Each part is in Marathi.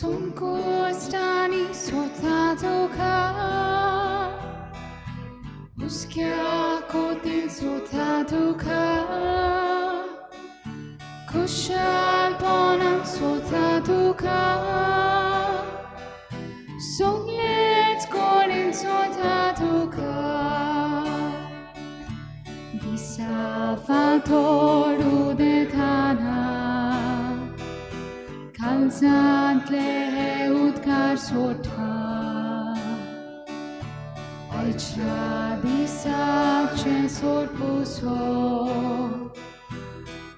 손꼽다니 쏟아도가 웃겨 고된 쏟아도가 구샬 뻔한 쏟아도가 속렛 거린 쏟아도가 비사바도로 대단한 Kalzant leheut kar sotha Aicha disa che sorpuso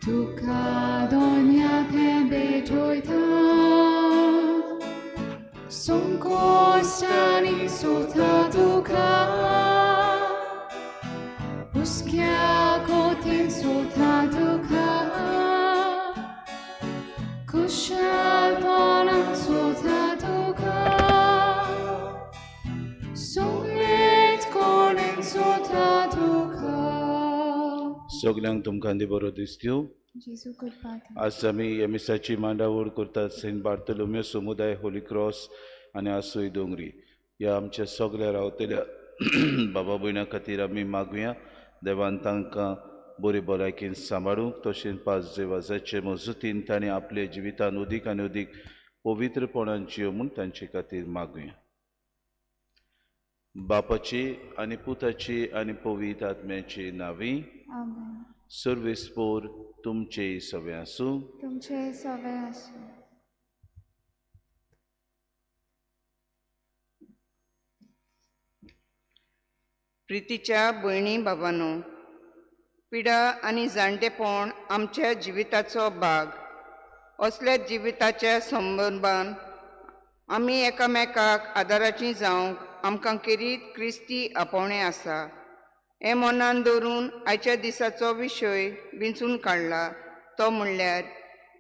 Tuka donya te betoita Sonkostani sotha tuka Uskya kotin sotha tuka Kushal bonam sotaduka Songlet koren sotaduka सगल्यांक तुमकां बरो दीस दिवं. आज आमी एमिसाची मांडावळ करतात सेंट बार्थोलोमेव समुदाय होली क्रॉस आनी आसोय दोंगरी ह्या आमच्या सगळ्या रावतल्या बाबा भयणां खातीर आमी मागुया. देवान तांकां बरे भलायकेन सांबाळूंक तशेंच पांच देवाजाचे मजतीन ताणें आपले जिवितान अदीक आनी अदीक पवित्रपणान जियो म्हूण तांचे खातीर मागुया. बापाची आनी पुताची आनी पवित्र आत्म्याची नांवी. सर्वेस्पोर तुमचे सवे आसूं. प्रितीच्या भयणी बाबांनो, पिडा आनी जाणटेपण आमच्या जिविताचो भाग. असल्या जिविताच्या संदर्भान आमी एकामेकाक आदाराचीं जावंक आमकां खेरीत क्रिस्ती आपोवणें आसा. हें मनान दवरून आयच्या दिसाचो विशय विंचून काडला तो म्हणल्यार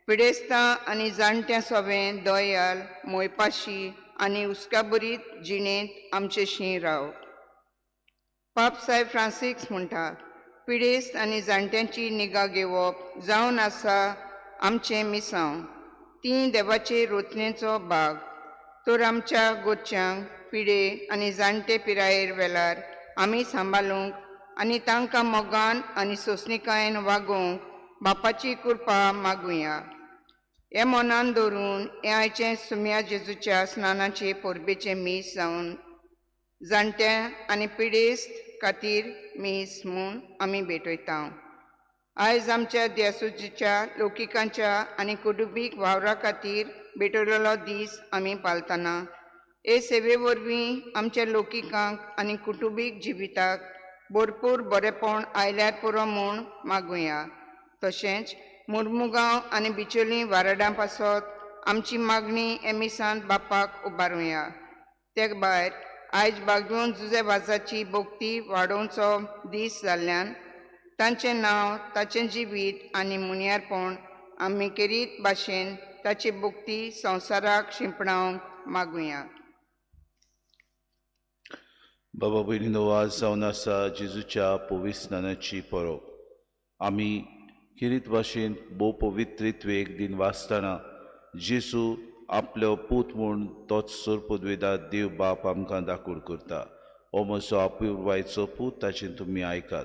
पिडेस्तां आनी जाणट्यां सवें दयाल मोयपाशी आनी हुस्काबरीत जिणेंत आमचेशीं राव. पाप सायब फ्रांसीस म्हणटा, पिडेस्त आनी जाणट्यांची निगा घेवप जावन आसा आमचें मिसांव. ती देवाचे रचनेचो भाग. तर आमच्या गोरच्यांक पिडे आनी जाणटे पिरायेर वेल्यार आमी सांबाळूंक आनी तांकां मोगान आनी सोंसणिकायेन वागोवंक बापाची कृपा मागुया. हें मनान दवरून हें आयचें सुम्या जेजूच्या स्नानाचे परबेचें मीस जावन जाणट्यां आनी पिडेस्त खातीर मीस म्हूण आमी भेटयता. आयज आमच्या देसूच्या लोकिकांच्या आनी कुटुंबीक वावरा खातीर भेटयलेलो दीस आमी पाळतना हे सेवे वरवीं आमच्या लोकिकांक आनी कुटुंबीक जिविताक भरपूर बरेपण आयल्यार पुरो म्हूण मागुया. तशेंच मुर्मुगांव आनी बिचोली वाराडां पासत आमची मागणी एमिसांत बापाक उबारुया. ते भायर आयज बागवून जुजे वाजाची भोक्ती वाडोवचो दीस जाल्ल्यान तांचें नांव, ताचें जिवीत आनी मुनियारपण आमी खेरीत भाशेन ताची भोक्ती संवसाराक शिंपणावंक मागुया. बाबा भयणीनो, आज जावन आसा जेजूच्या पवित्र स्नानाची परब. आमी खेरीत भाशेन भोव पवित्रित्वेक दिन वाचतना जेजू आपलो पूत म्हूण तोच सोरपदवेदार देव बाप आमकां दाखोड करता. हो म्हजो आपुरबायचो पूत, ताचें तुमी आयकात.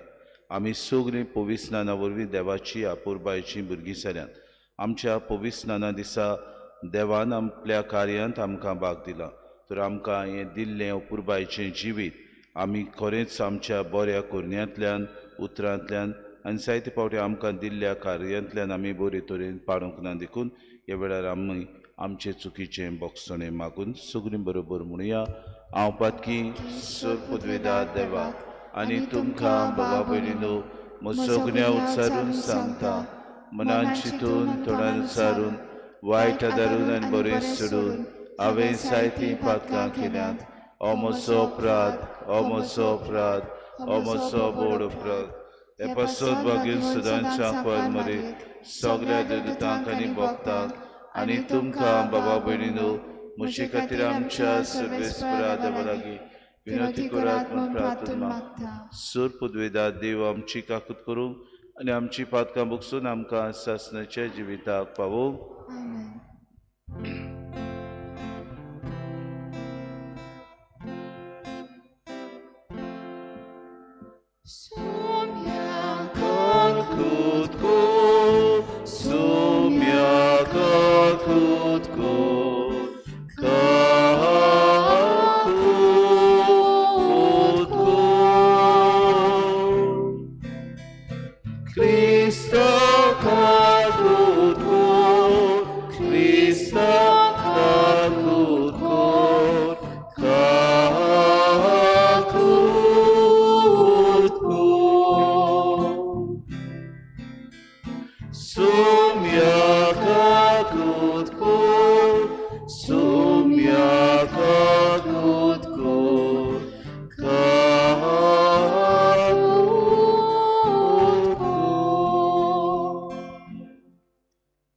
आमी सगळीं पवित्र स्नाना वरवीं देवाची आपुरबायचीं भुरगीं जाल्यात. आमच्या पवित्र स्नाना दिसा देवान आपल्या कार्यांत आमकां भाग दिला. तर आमकां हें दिल्लें अपुरबायचें जिवीत आमी खरेंच आमच्या बऱ्या कोरण्यांतल्यान, उतरांतल्यान आनी जायते फावटी आमकां दिल्ल्या कार्यांतल्यान आमी बरे तरेन पाडूंक ना. देखून ह्या वेळार आमी आमचे चुकीचें बोगसणें मागून सगळीं बरोबर म्हणुया. हांव पातकी सोरपदवेदार देवा आनी तुमकां बाबा भयणीनो म्हजो सगळ्या उत्सारून सांगता. मनान चिंतून, तोंडान उच्चारून, वायट आदारून आनी बरें सोडून हांवें जायतीं पातकां केल्यात. हो म्हजो अपराध, हो म्हजो अपराध, हो म्हजो व्हड अपराध. हे पासत वागून सदांच्या पद मरे सगळ्या देवदूतांक आनी भक्तांक आनी तुमकां बाबा भयणीनो म्हजे खातीर आमच्या सर्वेस्परा देवा लागीं विनंती करात म्हूण प्रार्थना मागता. सोरपदवेदार देव आमची काकूत करूं आनी आमची पातकां भोगसून आमकां सासणाच्या जिविताक पावोवं.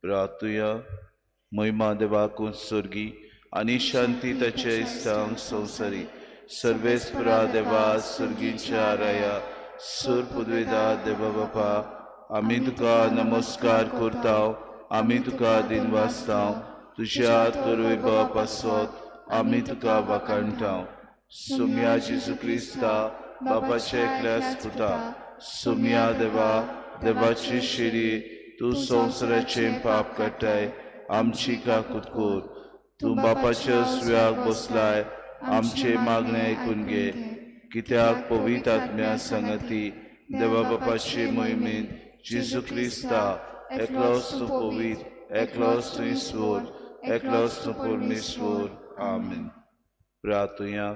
प्रार्थुया. महिमा देवाकून स्वर्गी आणि शांती ताचे इष्टांक संवसारी सर्वेस्परा देवा स्वर्गींच्या राया सुर पदवेदा देवा बापा आमी तुका नमस्कार करताव. आमी तुका दिन वाचताव. तुझ्या तोरवे पासत आमी तुका वाखाणटाव. सुम्या जेजू क्रिस्ता बापाचे एकल्याच पुता सुम्या देवा देवाची शिरी तू संवसाराचे पाप काटाय आमची काकूत कोर. तू बापाच्या सुव्याक बसलाय आमचे मागणे ऐकून घे. कित्याक पवित्र आत्म्या संगती देवा बापाचे मोहिमेन जेजू क्रिस्ता एकलोच तू पवित्र एकलोच तू ईश्वर एकलोच तू परमेश्वर. आमेन. प्रार्थुया.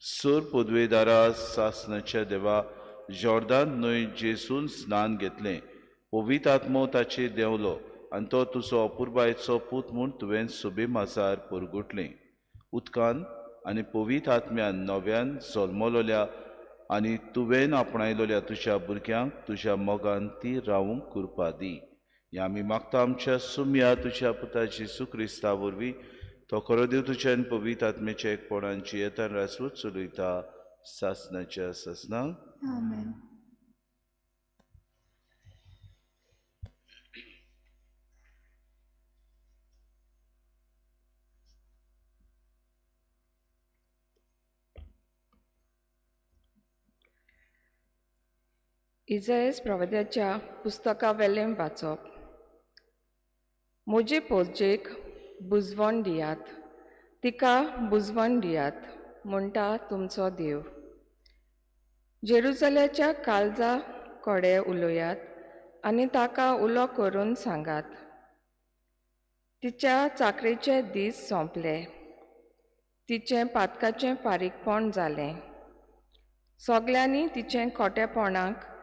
सूर पदवेदारा सासनाच्या देवा जॉर्दान न्हंय जेसून स्नान घेतलें. पवित्र आत्मो ताचे देंवलो आनी तो तुजो अपुरबायेचो पूत म्हूण तुवें सोबे माजार परगुटलें. उदकान आनी पवित्र आत्म्यान नव्यान जल्मलोल्या आनी तुवें आपणायलोल्या तुज्या भुरग्यांक तुज्या मोगान ती रावूंक कृपा दी. हें आमी मागता आमच्या सुम्या तुज्या पुता जेजू क्रिस्ता वरवीं. तो खरो देव तुज्यान पवित्र आत्म्याच्या एकपणान जियेतान राजवट चलयता सासनाच्या सासनाक. आमेन. इजायस प्रवाद्याच्या पुस्तका वेलें वाचप. म्हजे पोजेक बुजवण दियात, तिका बुजवण दियात म्हणटा तुमचो देव. जेरुजल्याच्या काळजा कोडे उलोयात आनी ताका उलो करून सांगात. तिच्या चाकरेचे दीस सोंपले, तिचें पातकाचें फारीकपण जालें. सगल्यांनी तिचें खोटेपणाक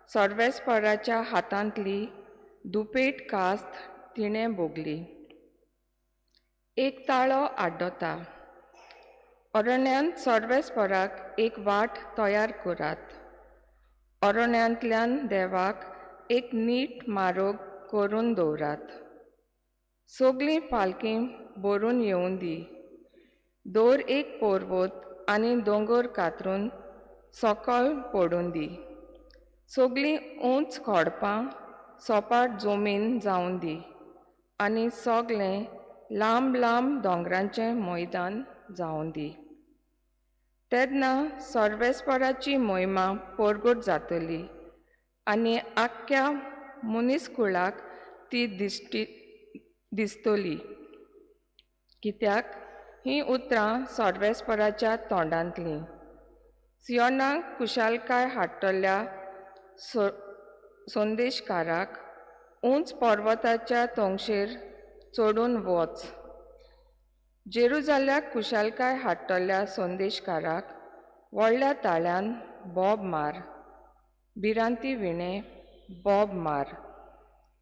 सर्वेस्पराच्या हातांतली दुपेट कास्त तिणें भोगली. एक ताळो आड्डोता. अरण्यांत सर्वेस्पराक एक वाट तयार करात. अरण्यांतल्यान देवाक एक नीट मार्ग करून दवरात. सगळीं पालखी भरून येवून दी. दोर एक पर्वत आनी दोंगर कातरून सकयल पडून दी. सगळीं उंच खोडपां सोपाट जमीन जावन दी आनी सगळें लांब लांब दोंगरांचें मैदान जावन दी. तेन्ना सर्वेस्पराची महिमा परगट जातली आनी आख्ख्या मनीसकुळाक ती दिसतली. कित्याक हीं उतरां सर्वेस्पराच्या तोंडांतलीं. सियोनाक खुशालकाय हाडटल्या संदेशकाराक उंच पर्वताच्या तोंगशेर चडून वच. जेरुजल्याक खुशालकाय हाडटल्या संदेशकाराक व्हडल्या ताळ्यान बोब मार. भिरांती विणे बोब मार.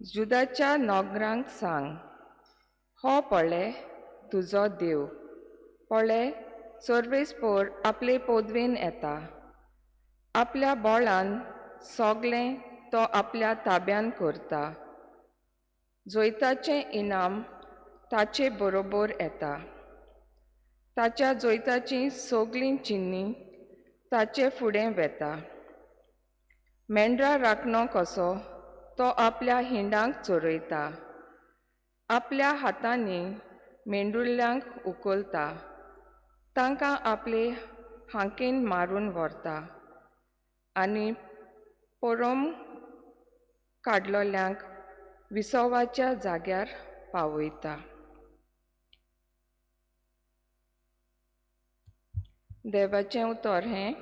जुदाच्या नोगरांक सांग, हो पळय तुजो देव. पळय सर्वेस्पर आपले पदवेन येता. आपल्या बोळान सगलें तो आपल्या ताब्यान करता. जोैताचें इनाम ताचे बरोबर येता. ताच्या जोैताचीं सगळीं चिन्नी ताचे फुडें वेता. मेंढरा राखणो कसो तो आपल्या हिंडांक चरयता. आपल्या हातांनी मेंढुल्ल्यांक उखलता. तांकां आपले हांकीन मारून व्हरता आनी पोरोम काडलोल्यांक विसवाच्या जाग्यार पावयता. देवाचें उतर हें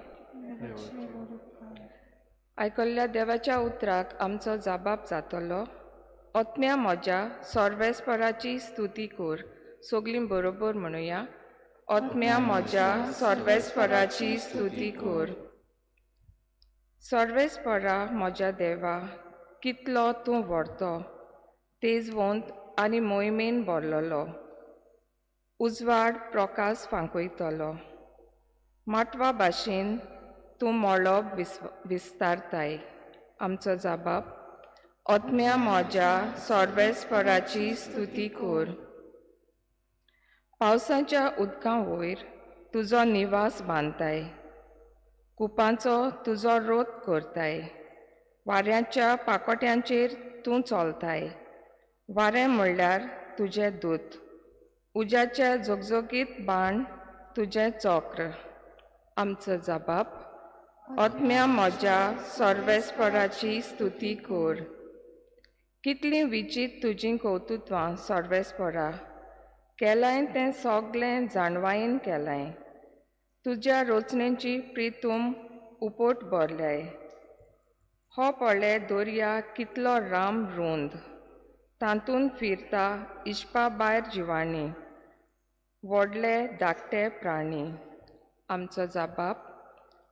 आयकल्ल्या देवाच्या उतराक आमचो जाबाब जातलो. ओतम्या म्हज्या सर्वेस्पराची स्तुती कर. सगलीं बरोबर म्हणुया. ओतम्या म्हज्या सर्वेस्पराची स्तुती कर. सर्वेस्परा म्हज्या देवा, कितलो तूं व्हरतो, तेजवंत आनी मोहिमेन भरलोलो. उजवाड प्रकाश फांकयतलो. माटवा भाशेन तूं मोळोब विस्तारताय. आमचो जाबाब, ओतम्या म्हज्या सर्वेस्पराची स्तुती कर. पावसाच्या उदकां वयर तुजो निवास बांदताय. कुपांचो तुजो रोत करताय. वाऱ्याच्या पाकोट्यांचेर तूं चलताय. वारें म्हणल्यार तुजें दूत. उज्याचे जोगजोगीत बाण तुजें चक्र. आमचो जाबाब, ओतम्या म्हज्या सर्वेस्पराची स्तुती कर. कितलीं विचित्र तुजीं कौतुत्वां सर्वेस्परा. केलाय तें सगलें जाणवायेन केलाय. तुज्या रचनेची प्रितूम उपोट भरल्याय. हो पळय दर्या कितलो राम रुंद. तातूंत फिरता इश्पा भायर जिवाणी. व्हडले धाकटे प्राणी. आमचो जाबाब,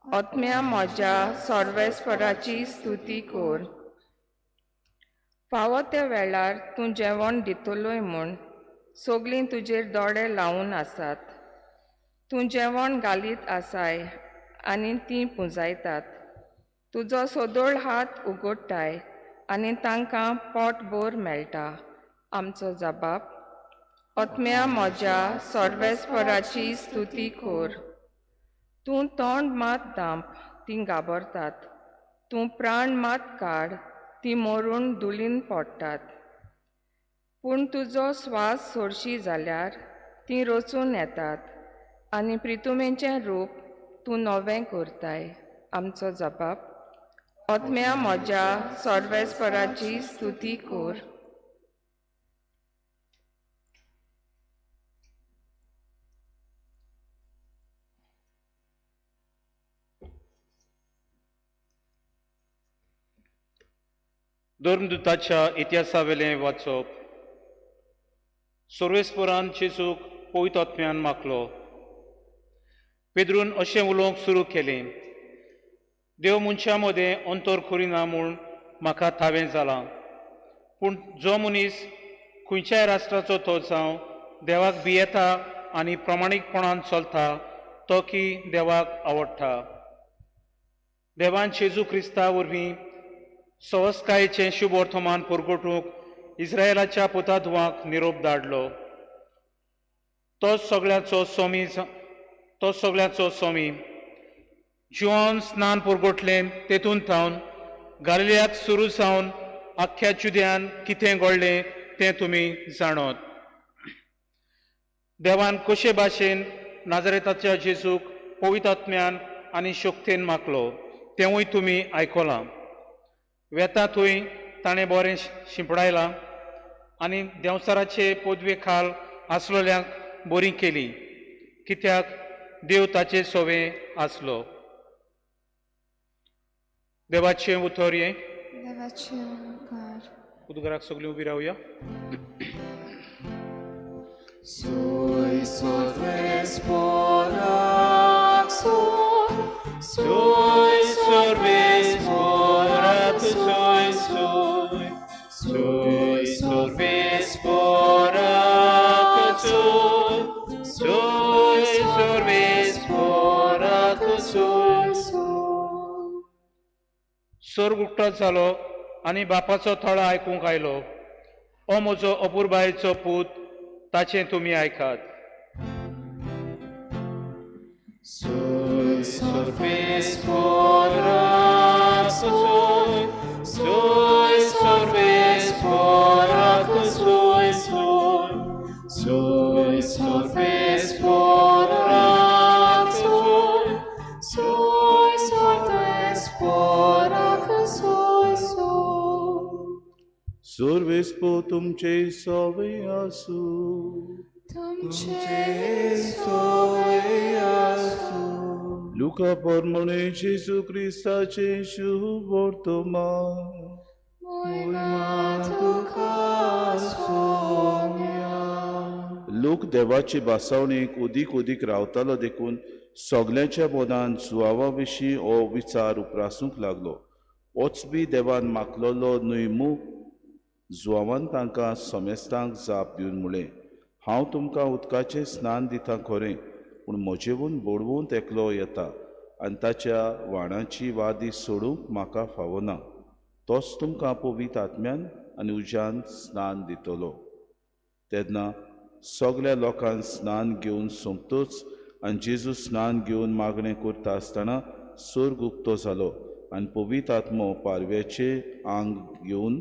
ओतम्या म्हज्या सर्वेस्पराची स्तुती कर. फावो त्या वेळार तूं जेवण दितलोय म्हूण सगलीं तुजेर दोळे लावन आसात. तूं जेवण घालीत आसाय आनी तीं पुंजायतात. तुजो सोदोळ हात उगडटाय आनी तांकां पोटभर मेळटा. आमचो जाबाब, ओतम्या म्हज्या सर्वेस्पराची स्तुती कर. तूं तोंड मात दांप, तीं घाबरतात. तूं प्राण मात काड, तीं मरून धुलीन पडटात. पूण तुजो स्वास सोडशी जाल्यार तीं रचून येतात आनी प्रितुमेचें रूप तूं नवें करताय. आमचो जाबाब, ओतम्या म्हज्या सर्वेस्पराची स्तुती कर. धर्मदुताच्या इतिहासावेलें वाचप. सर्वेस्परान जेजूक पवित्र आत्म्यान मागलो. पेद्रून अशें उलोवंक सुरू केलें. देव मनशा मदें अंतर करिना म्हूण म्हाका थावें जालां. पूण जो मनीस खंयच्याय राष्ट्राचो तो जावं देवाक भियेता आनी प्रामाणीकपणान चलता तो की देवाक आवडटा. देवान जेजू क्रिस्ता वरवीं सवस्कायेचें शुभ वर्तमान परगटूंक इस्रायेलाच्या पुताधुवांक निरोप धाडलो. तो सगळ्याचो स्वामी. जिवान स्नान परगटलें तेतून थावन गालिल्यांत सुरू जावन आख्ख्या जुद्यान कितें घडलें तें तुमी जाणत. देवान कशे भाशेन नाजरेताच्या जेजूक पवित्र आत्म्यान आनी शक्तीन मागलो तेंवूय तुमी आयकलां. वेता थंय ताणें बरें शिंपडायलां आनी देंवसाराचे पदवे खाल आसलोल्यांक बरी केली, कित्याक देव ताचे सोवे आसलो. देवाचें उतर हें. देवाचें उपकार. उदगाराक सगळीं उबी रावया. Sui sorvesporac sui sorvesporac sui sorvesporac sui sorvesporac स्वर्ग उक्तो जालो आनी बापाचो थळो आयकूंक आयलो. ओ म्हजो अपुरबायेचो पूत, ताचें तुमी आयकात. Sui sorvesporac sui sorvesporac sui sorvesporac sui sorvesporac तुमचे सवय आसू लुका पोरमणे जेजू क्रिस्ताचे शुभ वर्तमान लोक देवाची बासावणेक उदीक रावतालो देखून सगळ्यांच्या मनान जुआवा विशीं हो विचार उप्रासूंक लागलो. होच बी देवान मागलोलो न्हय मू जुआवान तांकां समेस्तांक जाप दिवन म्हळें, हांव तुमकां उदकाचें स्नान दितां खरें, पूण म्हजेवून बोडवून एकलो येता आनी ताच्या वाणाची वादी सोडूंक म्हाका फावना. तोच तुमकां पवित्र आत्म्यान आनी उज्यान स्नान दितलो. तेन्ना सगळ्या लोकांक स्नान घेवन सोंपतच आनी जेजू स्नान घेवन मागणें करता आसतना स्वर्ग उक्तो जालो आनी पवित्र आत्मो पारव्याचें आंग घेवन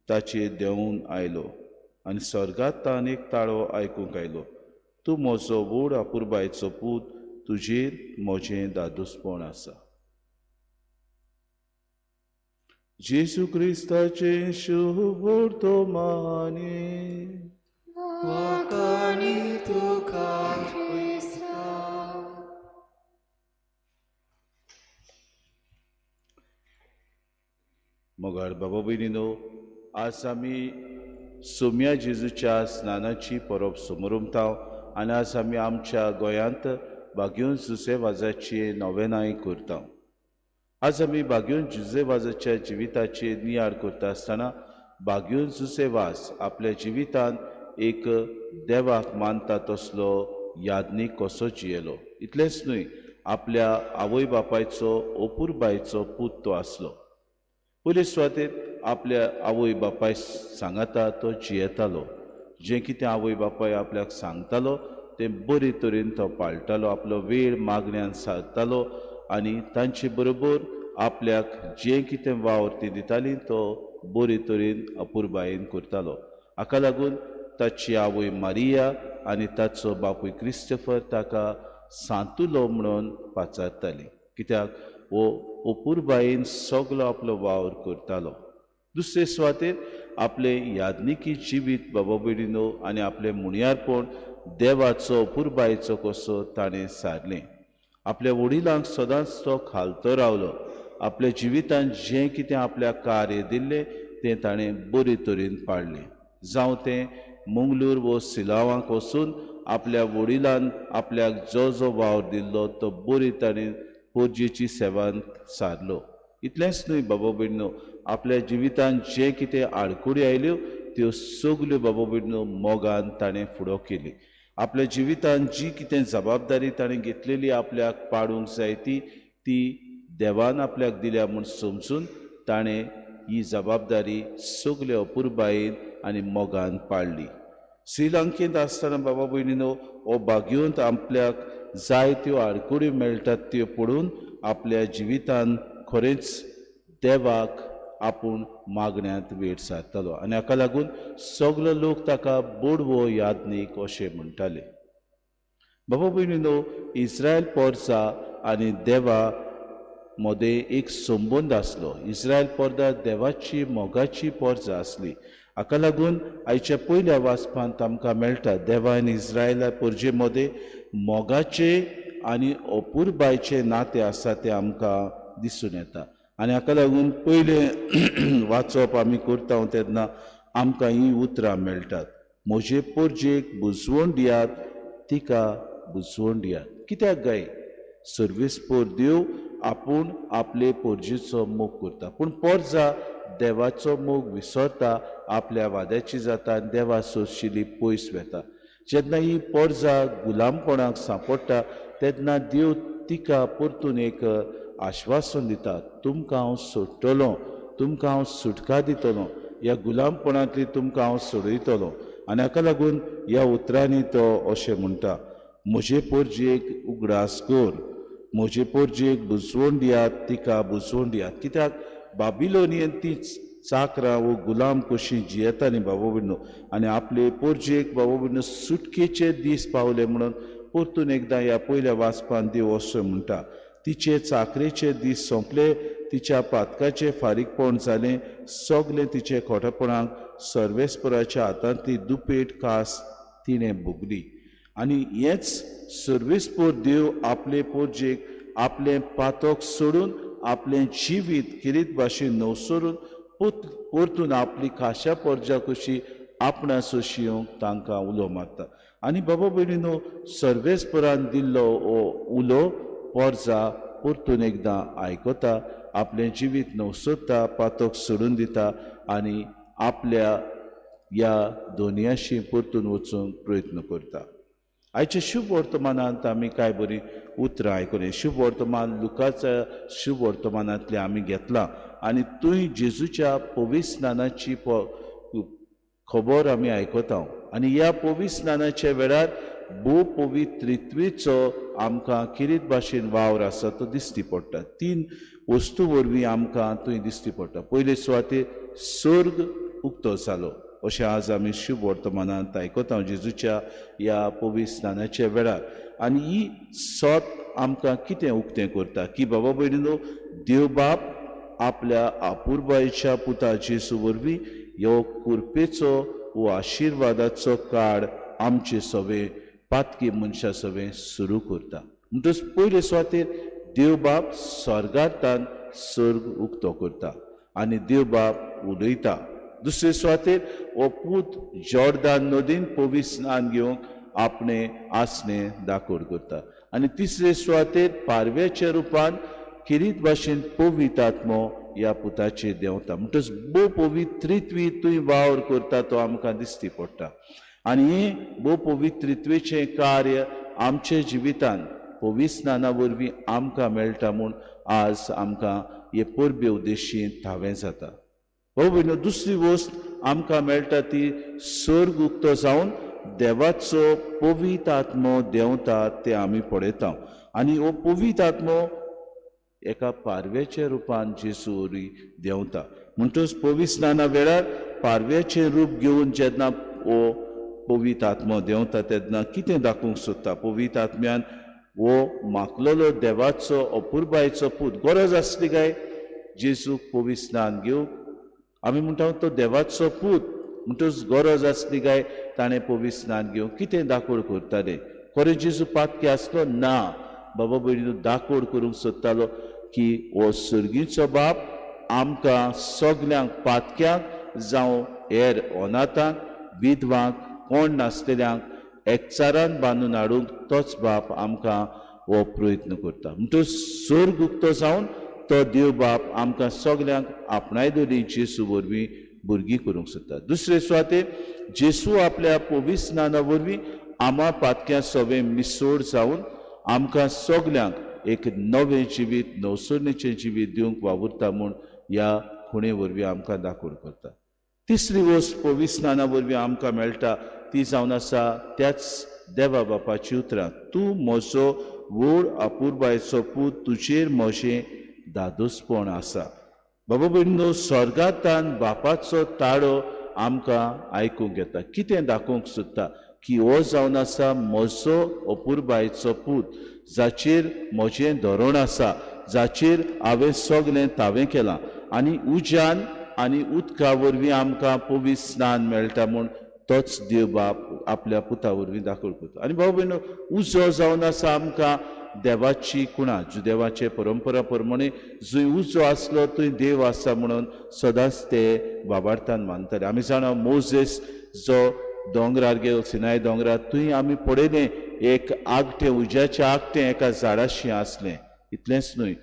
ताचेर देंवून आयलो आनी स्वर्गांत तान एक ताळो आयकूंक आयलो, तूं म्हजो व्हड आपुरबायचो पूत, तुजेर म्हजें दादोसपण आसा. जेजू क्रिस्ताचें शुभ वर्तमाने मोगाळ बाबा भयणीनो, आज आमी सोम्या जेजूच्या स्नानाची परब समोरुमताव आनी आज आमी आमच्या गोंयांत बागयोन जुसेवाजाची नोवेनाय करता. आज आमी बागयोन जुसेवाजाच्या जिविताची नियाळ करता आसतना बागयोन जुसेवाज आपल्या जिवितान एक देवाक मानता तसलो यादनीक कसो जियेलो. इतलेंच न्हय, आपल्या आवय बापायचो अपुरबायचो पूत तो आसलो. पयले सुवातेर आपल्या आवय बापाय सांगता तो जियेतालो. जें कितें आवय बापाय आपल्याक सांगतालो तें बरे तरेन तो पाळटालो, आपलो वेळ मागण्यांत सारतालो आनी तांचे बरोबर आपल्याक जें कितें वावर ती दिताली तो बरे तरेन अपुरबायेन करतालो. हाका लागून ताची आवय मारिया आनी ताचो बापूय क्रिस्टोफर ताका सांतुलो म्हणून पाचारताली, कित्याक वो अपुरबायेन सगलो आपलो वावर करतालो. दुसरे सुवातेर आपले यादनिकी जिवीत बाबा भयणीनो आनी आपले मुणयारपण देवाचो अपुरबायेचो कसो ताणें सारलें. आपल्या वडिलांक सदांच तो खालतो रावलो. आपल्या जिवितांत जें कितें आपल्याक कार्य दिल्लें तें ताणें बरे तरेन पाळलें. जावं तें मंगळूर वो सिलावांक वचून आपल्या वडिलान आपल्याक जो जो वावर दिल्लो तो बरी ताणें पोरजेची सेवान सारलो. इतलेंच न्हय बाबा भयणीनो, आपल्या जिवितांत जे कितें आडकुडी आयल्यो त्यो सगल्यो बाबा भयणीनो मोगान ताणें फुडो केली. आपल्या जिवितांत जी कितें जबाबदारी ताणें घेतलेली आपल्याक पाडूंक जाय ती देवान आपल्याक दिल्या म्हूण समजून ताणें ही जबाबदारी सगल्या अपुरबायेन आनी मोगान पाळली. श्रीलंकेंत आसतना बाबा भयणीनो हो बागयोंत आपल्याक जाय त्यो आडकुड्यो मेळटात त्यो पडून आपल्या जिवितांत खरेंच देवाक आपूण मागण्यांत वेळ सारतालो आनी हाका लागून सगलो लोक ताका बोडवो यादनीक अशें म्हणटाले. बाबा भयणीनो, इस्रायल पोरसा आनी देवा मदें एक संबंद आसलो. इस्रायल पोरदा देवाची मोगाची पोरजा आसली. हाका लागून आयच्या पयल्या वाचपांत आमकां मेळटा देवा आनी इस्रायला पोरजे मदें मोगाचे आनी अपुरबायचे नातें आसा तें आमकां दिसून येता. आनी हाका लागून पयलें वाचप आमी करता तेन्ना आमकां ही उतरां मेळटात. म्हजे पोरजेक बुजवण दियात, तिका बुजवण दियात. कित्याक गाय? सर्वेस्पोर देव आपूण आपले पोरजेचो मोग करता, पूण पोरजा देवाचो मोग विसरता, आपल्या वाद्याची जाता आनी देवा सोदशिल्ली पयस वेता. जेन्ना ही पोरजा गुलामपणाक सांपडटा तेन्ना देव तिका परतून एक आश्वासन दिता, तुमकां हांव सोडटलों, तुमकां हांव सुटका दितलों, ह्या गुलामपणांतली तुमकां हांव सोडयतलों. आनी हाका लागून ह्या उतरांनी तो अशें म्हणटा, म्हजे पोरजेक उगडास कर, म्हजे पोरजेक बुजवण दियात, तिका बुजवण दियात. कित्याक बाबिलोनियन ती चाकरां वो गुलाम कशीं जियेतालीं बाबा भयणो, आनी आपले पोरजेक बाबा भयणो सुटकेचे दीस पावले म्हणून परतून एकदां ह्या पयल्या वाचपान देव अशें म्हणटा, तिचे चाकरेचे दीस सोंपले, तिच्या पातकाचें फारीकपण जालें, सगलें तिचे खोटेपणाक सर्वेस्पराच्या हातांतली दुपेट कास तिणें भोगली आनी हेच सर्वेस्पर देव आपले पोरजेक आपले पातोक सोडून आपले जिवीत किरीत भाशेन नवसरून परतून आपली खाशा पोरजा कशी आपणास शिवंक तांकां उलो मारता आनी बाबा भयणीनो सर्वेस्परान दिल्लो हो उलो पोरजा परतून एकदां आयकता आपलें जिवीत नवसोदता पातोक सोडून दिता आनी आपल्या ह्या दोनयाशी परतून वचूंक प्रयत्न करता. आयच्या शुभ वर्तमानांत आमी कांय बरी उतरां आयकली. शुभ वर्तमान लुकाच्या शुभ वर्तमानांतले आमी घेतलां आनी थंय जेजूच्या पवित्र स्नानाची खबर आमी आयकता आनी ह्या पवित्र स्नानाच्या वेळार भोव पवित्र त्रित्वेचो आमकां किरीत भाशेन वावर आसा तो दिश्टी पडटा. 3 वस्तू वरवीं आमकां थंय दिश्टी पडटा. पयले सुवातेर सर्ग उक्तो जालो अशें आज आमी शुभ वर्तमानांत आयकता जेजूच्या ह्या पवित्र स्नानाच्या वेळार आनी ही सोत आमकां कितें उक्तें करता की बाबा भयणीनो देव बाप आपल्या आपुरबायेच्या पुता जेजू वरवीं ह्यो कुरपेचो वो आशिर्वादाचो काळ आमचे सवे पातकी मनशा सवे सुरू करता. म्हणटच पयले सुवातेर देव बाप स्वर्गांतल्यान सर्ग उक्तो करता आनी देव बाप उलयता. दुसरे सुवातेर हो पूत जॉर्दान नदीन पवित्र स्नान घेवंक आपणे आसने दाखोड करता आनी तिसरे सुवातेर पारव्याच्या रुपान किरीत भाशेन पवित्र आत्मो ह्या पुताचेर देंवता. म्हणटच भोव पवित्र त्रित्वी थंय वावर करता तो आमकां दिश्टी पडटा आनी हें भोव पवित्र त्रित्वेचें कार्य आमच्या जिवितांत पवित्र स्नाना वरवीं आमकां मेळटा म्हूण आज आमकां हे परबे उद्देशीत हांवें जाता. हो भयणो दुसरी वस्त आमकां मेळटा ती सर्ग उक्तो जावन देवाचो पवित्र आत्मो देंवता ते आमी पळयता आनी हो पवित्र आत्मो एका पारव्याच्या रुपान जेजू वरवीं देंवता. म्हणटच पवित्र स्नाना वेळार पारव्याचें रूप घेवन जेन्ना हो पवित्र आत्मो देंवता तेन्ना कितें दाखोवंक सोदता. पवित्र आत्म्यान वो मागलोलो देवाचो अपुरबायेचो पूत गरज आसली काय जेजूक पवित्र स्नान घेवंक आमी म्हणटा तो देवाचो पूत म्हणटच गरज आसली काय ताणें पवित्र स्नान घेवंक कितें दाखोड करताले. खरें जेजू पातकी आसलो ना बाबा भयणीनो दाखोड करूंक सोदतालो की हो सर्गीचो बाप आमकां सगल्यांक पातक्यांक जावं हेर अनाथांक विधवांक कोण नासलेल्यांक एकचारान बांदून हाडूंक तोच बाप आमकां हो प्रयत्न करता. म्हणटच सर्ग उक्तो जावन तो देव बाप आमकां सगल्यांक आपणाय दोनी जेजू वरवीं भुरगीं करूंक सोदता. दुसरे सुवातेर जेजू आपल्या पवित्र स्नाना वरवीं आमा पातक्यां सवें मिसोड जावन आमकां सगल्यांक एक नवें जिवीत नवसरणेचें जिवीत दिवंक वावुरता म्हूण ह्या खुणे वरवीं आमकां दाखोड करता. तिसरी वस्त पवित्र स्नाना वरवीं आमकां मेळटा ती जावन आसा त्याच देवा बापाची उतरां. तूं म्हजो व्हड आपुरबायेचो पूत तुजेर म्हजें दादोसपण आसा. बाबा भयणीनो स्वर्गांतल्यान बापाचो ताळो आमकां आयकूंक येता. कितें दाखोवंक सोदता की हो जावन आसा म्हजो अपुरबायेचो पूत जाचेर म्हजें धोरण आसा जाचेर हांवें सगलें तावें केलां आनी उज्यान आनी उदका वरवीं आमकां पवित्र स्नान मेळटा म्हूण तोच देव बाप आपल्या पुता वरवीं दाखोड करता. आनी बाबा भयणो उजो जावन आसा आमकां देवाची कुणा देवाचे परंपरा प्रमाणे जंय उजो आसलो थंय देव आसा म्हणून सदांच ते बाबार्थान मानताले. आमी जाणा मोजेस जो दोंगरार गेलो सिनाय दोंगरार थंय आमी पळयलें एक आगटें उज्याचें आगटें एका झाडाशी आसलें. इतलेंच न्हय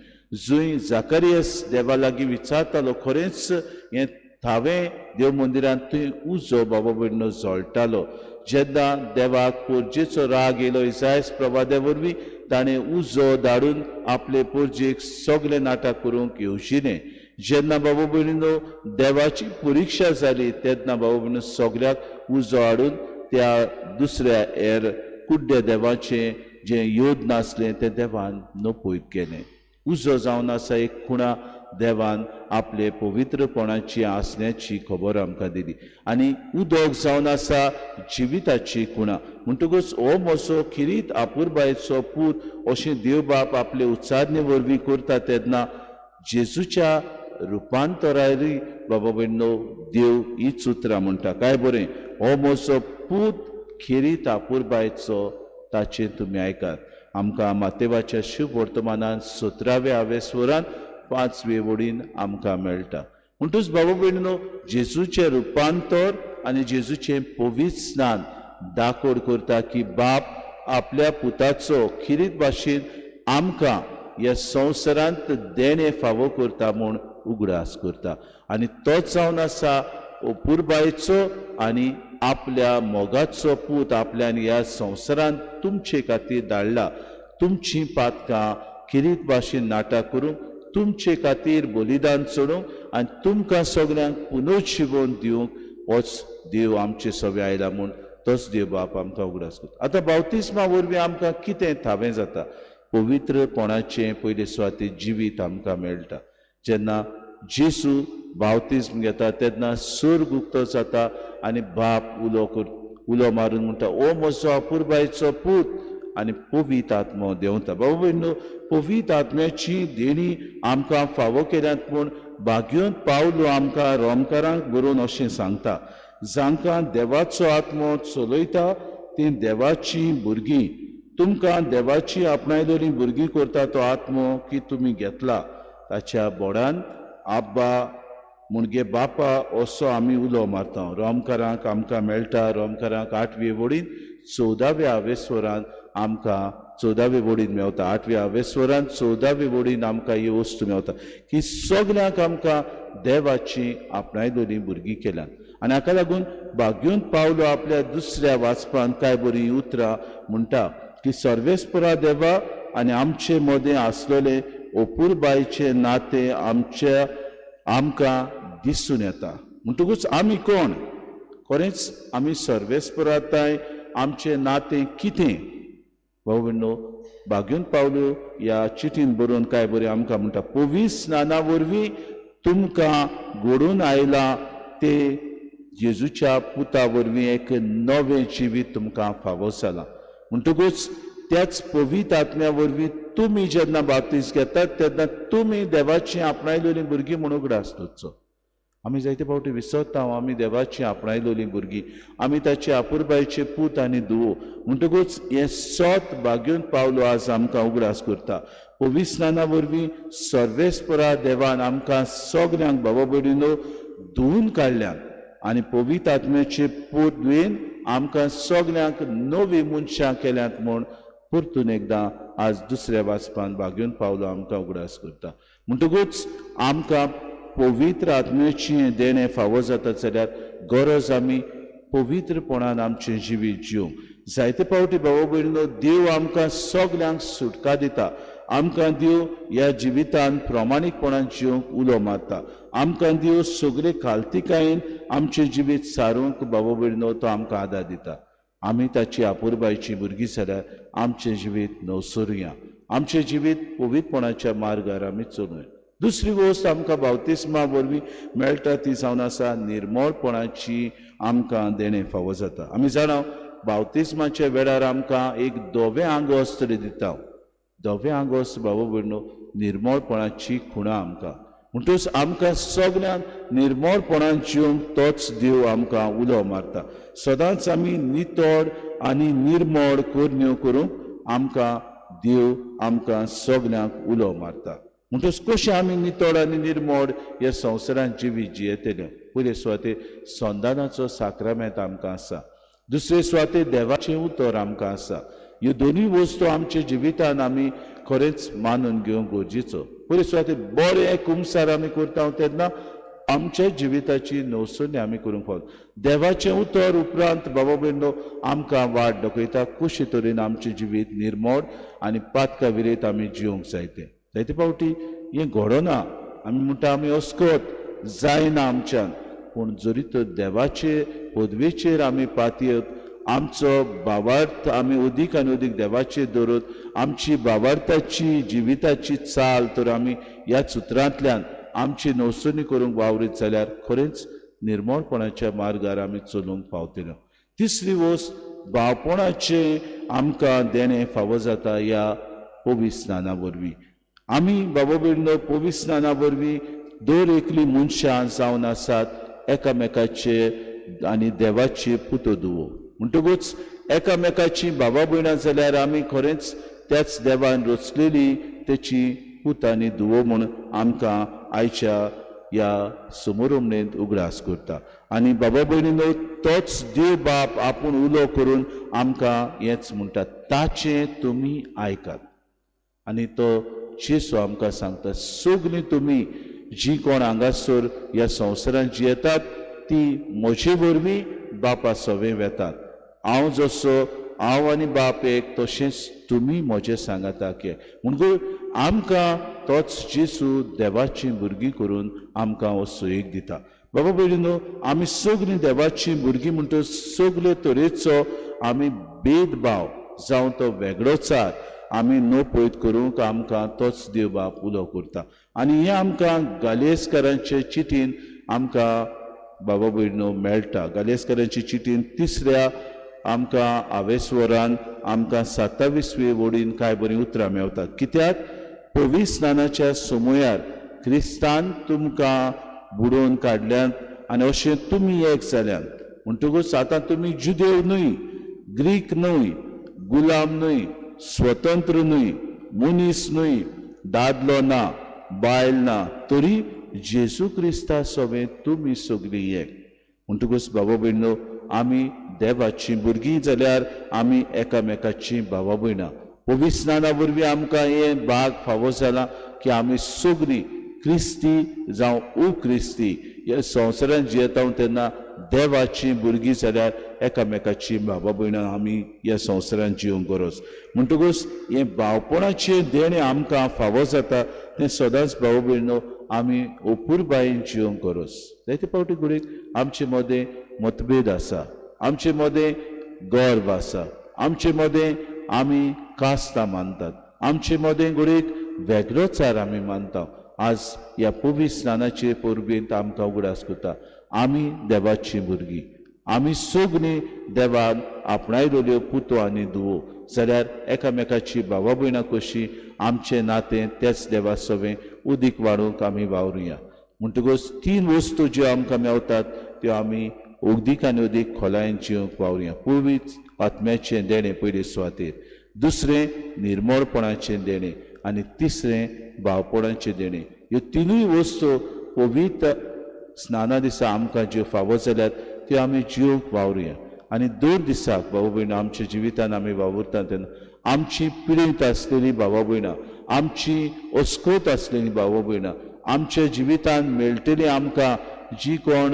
जंय जाकारियास देवा लागीं विचारतालो खरेंच हें थावें देव मंदिरांत थंय उजो बाबा भयणीनो जळटालो. जेन्ना देवाक पोरजेचो राग येयलो इसायास प्रवाद्या वरवीं ताणें उजो धाडून आपले पोरजेक सगलें नाटक करूंक येवजिलें. जेन्ना बाबा भयणीनो देवाची परिक्षा जाली तेन्ना बाबा भयणीनो सगल्याक उजो हाडून त्या दुसऱ्या हेर कुड्ड्या देवाचें जें योद नासलें तें देवान नपयत केलें. उजो जावन आसा एक खुणा देवान आपले पवित्रपणाची आसण्याची खबर आमकां दिली आनी उदक जावन आसा जिविताची खुणा. म्हणटकूच हो म्हजो किरीत आपुरबायेचो पूत अशें देव बाप आपले उच्चारणे वरवीं करता तेन्ना जेजूच्या रुपांतरारी बाबा भयणो देव हीच उतरां म्हणटा. काय बरें, हो म्हजो पूत खिरीत आपुरबायचो, ताचें तुमी आयकात. आमकां मातेवाच्या शिव वर्तमानांत 17व्या आवेस्वरान 5वे वडीन आमकां मेळटा. म्हणटूच बाबा भयणीनो, जेजूचें रुपांतर आनी जेजूचें पवित्र स्नान दाखोड करता की बाप आपल्या पुताचो खिरीत भाशेन आमकां ह्या संवसारांत देणे फावो करता म्हूण उगडास करता. आनी तोच जावन आसा अपुरबायेचो आनी आपल्या मोगाचो पूत आपल्यान ह्या संवसारांत तुमचे खातीर धाडला. तुमची पातकां खिरीत भाशेन नाटा करूंक, तुमचे खातीर बलिदान चडोवंक आनी तुमकां सगळ्यांक पुनर्जीवन दिवंक होच देव आमचे सवे आयला म्हूण तोच देव बाप आमकां उगडास करता. आतां बावतिस्मा वरवीं आमकां कितें थावें जाता? पवित्रपणाचें पयले सुवातेर जिवीत आमकां मेळटा. जेन्ना जेजू बावतिस्म घेता तेन्ना स्वर्ग उक्तो जाता आनी बाप उलो मारून म्हणटा, ओ म्हजो अपुरबायचो पूत, आनी पवित्र आत्मो देंवता. बाबा भयणो, पवित्र आत्म्याची देणी आमकां फावो केल्यात म्हूण भाग्योंत पावलो आमकां रोमकारांक बरोवन अशें सांगता. जांकां देवाचो आत्मो चलयता तीं देवाची भुरगीं. तुमकां देवाची आपणायलेली भुरगीं करता तो आत्मो की तुमी घेतला. ताच्या बोडान आब्बा मुणगे बापा असो आमी उलो मारता. रोमकारांक आमकां मेळटा. रोमकारांक 8वे वडीन 14व्या आवेस्वरान आमकां 14वे वडीन मेवता. 8व्या आवेस्वरान 14वे वडीन आमकां ही वस्तू मेवता की सगल्यांक आमकां देवाची आपणायलेली भुरगीं केल्यात. आनी हाका लागून भाग्योंत पावलो आपल्या दुसऱ्या वाचपान काय बरी उतरां म्हणटा की सर्वेस्परा देवा आनी आमचे मदें आसलेले अपुरबायेचे नातें आमकां दिसून येता. म्हणटकूच आमी कोण? खरेंच आमी सर्वेस्पराताय आमचें नातें कितें? भाऊ भयणो, भाग्योंत पावलो ह्या चिठीन बरोवन काय बरें आमकां म्हणटा, पवित्र स्नाना वरवीं तुमकां घडून आयला ते जेजूच्या पुता वरवीं एक नवें जिवीत तुमकां फावो जाला. म्हणटकूच त्याच पवित्र आत्म्या वरवीं तुमी जेन्ना बाप्तीस घेतात तेन्ना तुमी देवाची आपणायलेली भुरगीं म्हणून उगडास करचो. आमी जायते फावटी विसरता आमी देवाची आपणायलेली भुरगीं, आमी ताचे आपुरबायेचे पूत आनी धुवो. म्हणटकूच हें सोत भाग्योंत पावलो आज आमकां उगडास करता. पवित्र स्नाना वरवीं सर्वेस्परा देवान आमकां सगल्यांक बाबा भयणीनो धुवन काडल्यात आनी पवित्र आत्म्याचे पूत धुवन आमकां सगल्यांक नवी मनशां केल्यात म्हूण परतून एकदां आज दुसऱ्या वाचपान भाग्योंत पावलो आमकां उगडास करता. म्हणटकूच आमकां पवित्र आत्म्याची देणे फावो जाता जाल्यार गरज आमी पवित्रपणान आमचें जिवीत जिवंक. जायते फावटी बाबा भयणीनो, देव आमकां सगल्यांक सुटका दिता. आमकां देव ह्या जिवितान प्रामाणीकपणान जिवंक उलो मारता. आमकां देव सगळे खालतीकायेन आमचें जिवीत सारूंक बाबा भयणीनो तो आमकां आदार दिता. आमी ताची आपुरबायेची भुरगीं जाल्यार आमचें जिवीत नवसरुया. आमचें जिवीत पवित्रपणाच्या मार्गार आमी चलुया. दुसरी गोश्ट आमकां बावतिस्मा वरवीं मेळटा ती जावन आसा निर्मळपणाची आमकां देणे फावो जाता. आमी जाणा बावतिस्माच्या वेळार आमकां एक धवें आंगोस्त दिता. धवें आंगोस्त बाबा भयणो निर्मळपणाची खुणां आमकां. म्हणटूच आमकां सगल्यांक निर्मळपणान जिवंक तोच देव आमकां उलो मारता. सदांच आमी नितळ आनी निर्मळ करण्यो करूंक आमकां देव आमकां सगल्यांक उलो मारता. म्हणटूच कशें आमी नितळ आनी निर्मळ ह्या संवसारांत जिवीत जियेतले? पयले सुवातेर संदानाचो साक्रामेंत आमकां आसा. दुसरे सुवातेर देवाचें उतर आमकां आसा. ह्यो दोनूय वस्तू आमच्या जिवितान आमी खरेंच मानून घेवंक गरजेचो. पयले सुवातेर बरें कुमसार आमी करता तेन्ना आमच्या जिविताची नवसणी आमी करूंक फावता. देवाचें उतर उपरांत बाबा भयणो आमकां वाट दाखयता कशे तरेन आमचें जिवीत निर्मळ आनी पातका विरयत आमी जिवंक जायते. जायते फावटी हें घडना. आमी म्हणटा आमी अस्कोत जायना आमच्यान. पूण जरी तर देवाचे पदवेचेर आमी पातयत, आमचो भावार्थ आमी अदीक आनी अदीक देवाचेर दवरत, आमची भावार्थाची जिविताची चाल तर आमी ह्या उतरांतल्यान आमची नवसणी करूंक वावरीत जाल्यार खरेंच निर्मळपणाच्या मार्गार आमी चलूंक पावतले. तिसरी वस्त भावपणाचें आमकां देणे फावो जाता ह्या पवित्र स्नाना वरवीं. आमी बाबा भयणो पवित्र स्नाना वरवीं दोर एकली मनशां जावन आसात एकामेकाचे आनी देवाचे पुतो दुवो म्हणटकूच एकामेकाची बाबा भयणां जाल्यार आमी खरेंच त्याच देवान रचलेली तेची पूत आनी धुवो म्हूण आमकां आयच्या ह्या समोरमणेंत उगडास करता आनी बाबा भयणीनो तोच देव बाप आपूण उलो करून आमकां हेंच म्हणटा ताचें तुमी आयकात आनी तो जेसू आमकां सांगता सगलीं तुमी जी कोण हांगासर ह्या संवसारांत जियेतात ती म्हजे वरवीं बापा सवें वेतात हांव जसो हांव आनी बाप एक तशेंच तुमी म्हजें सांगाता के म्हणून आमकां तोच जेसू देवाची भुरगीं करून आमकां हो सयेक दिता बाबा भयणीनो आमी सगलीं देवाची भुरगीं म्हणटा सगळे तरेचो आमी भेदभाव जावं तो वेगळोचार आमी नो पळयत करूंक आमकां तोच देव बाप उलो करता आनी हें आमकां गालियेसकारांचे चिठीन आमकां बाबा भयणीनो मेळटा गालियेसकारांचे चिठीन 3ऱ्या आमकां आवेसवरान आमकां 27वे वडीन कांय बरीं उतरां मेळटात कित्याक पवित्र स्नानाच्या समयार क्रिस्तान तुमकां बुडोवन काडल्यात आनी अशें तुमी एक जाल्यात म्हणटकूच आतां तुमी जुदेव न्हय ग्रीक न्हय गुलाम न्हय स्वतंत्र न्हय मनीस न्हय दादलो ना बायल ना तरी जेजू क्रिस्ता सवें तुमी सगळीं एक म्हणटकूच बाबा भयणीनो आमी देवाची भुरगीं जाल्यार आमी एकामेकाची बाबा भयणां पवित्र स्नाना वरवीं आमकां हें भाग फावो जाला की आमी सगळीं क्रिस्ती जावं क्रिस्ती ह्या संवसारांत जियेता तेन्ना देवाची भुरगीं जाल्यार एकामेकाची बाबा भयणां आमी ह्या संवसारांत जिवंक गरज म्हणटकूच हें भावपणाचें देणें आमकां फावो जाता तें सदांच बाबा भयणो आमी ओपुरबायेन जिवंक गरज जायते फावटी घडीक आमचे मदें मतभेद आसा आमचे मदें गर्व आसा आमचे मदें आमी कास्तां मानतात आमचे मदें घडीक वेगळोचार आमी मानता आज ह्या पवित्र स्नानाचे परबेंत आमकां उगडास करता आमी देवाची भुरगीं आमी सगळीं देवान आपणायलेल्यो पुतो आनी धुवो जाल्यार एकामेकाची बाबा भयणां कशीं आमचें नातें तेच देवा सवें उदीक वाडोवंक आमी वावरुया म्हणटकूच 3 वस्तू ज्यो आमकां मेळटात त्यो आमी उदीक आनी उदीक खोलायेन जिवंक वावरुया पवित्र आत्म्याचें देणें पयले सुवातेर दुसरें निर्मळपणाचें देणें आनी तिसरें भावपणाचें देणें ह्यो 3 वस्तू पवित्र स्नाना दिसा आमकां ज्यो फावो जाल्यात त्यो आमी जिवंक वावरुया आनी दर दिसाक बाबा भयणां आमच्या जिवितान आमी वावुरता तेन्ना आमची पिडेंत आसलेली बाबा भयणां आमची अस्कोत आसलेली बाबा भयणां आमच्या जिवितान मेळटली आमकां जी कोण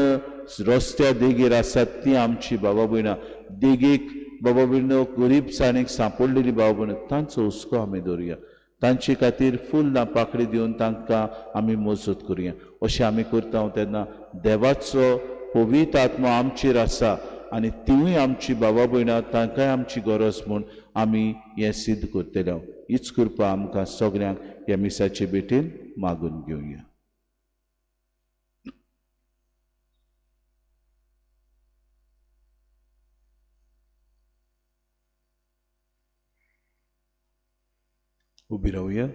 रस्त्या देगेर आसात ती आमची बाबा भयणां देगेक बाबा भयणो गरीबसाणेक सांपडलेली बाबा भयणां तांचो हुस्को आमी दवरुया तांचे खातीर फूल ना पाकळी दिवन तांकां आमी मजत करुया अशें आमी करता तेन्ना देवाचो पवित्र आत्मा आमचेर आसा आनी तिवूय आमची बाबा भयणां तांकांय आमची गरज म्हूण आमी हें सिद्ध करतले हीच कृपा आमकां सगळ्यांक ह्या मिसाचे भेटेन मागून घेवया उबी रावया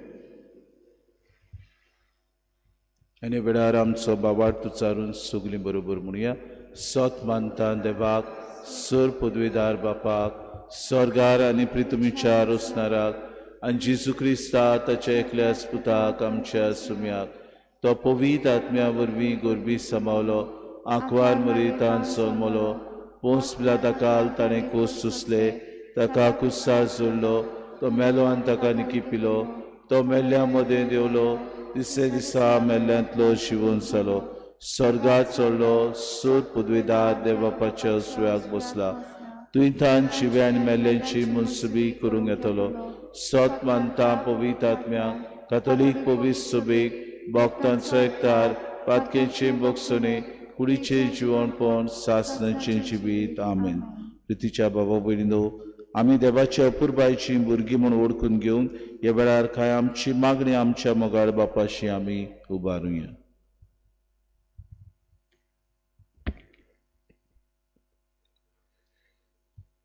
आनी वेळार आमचो बाबार्थ उच्चारून सगलीं बरोबर म्हणुया सत मानता देवाक सर पदवेदार बापाक स्वर्गार आनी पृथ्वीच्या रोसणाराक आनी जेजू क्रिस्ता ताच्या एकल्याच पुताक आमच्या सुम्याक तो पवित्र आत्म्या वरवीं गोरबी समावलो आंकवार मरीतान जल्मलो पोंस पिलाताकाल ताणें कोस सुसले ताका कुस्सार जोडलो तो मेलो आनी ताका निकिपिलो तो मेल्ल्या मदें देवलो तिसरे दिसा मेल्ल्यांतलो जिवून जालो स्वर्गात चडलो सोद पदवेदार देवबापाच्या सुव्याक बसला तुयेंतान जिवे आनी मेल्ल्यांची मुनसुबी करूंक येतलो सत मानता पवित्र आत्म्या कातोलीक पवित्र सभेक भक्तांचो एकतार पातकेचे भोगसणे कुडीचे जिवणपण सासणाचें जिवीत आमेन प्रितीच्या बाबा भयणीनो आमी देवाच्या अपुरबायची भुरगीं म्हूण ओळखून घेवन ह्या वेळार कांय आमची मागणी आमच्या मोगाळ बापाशी आमी उबारुया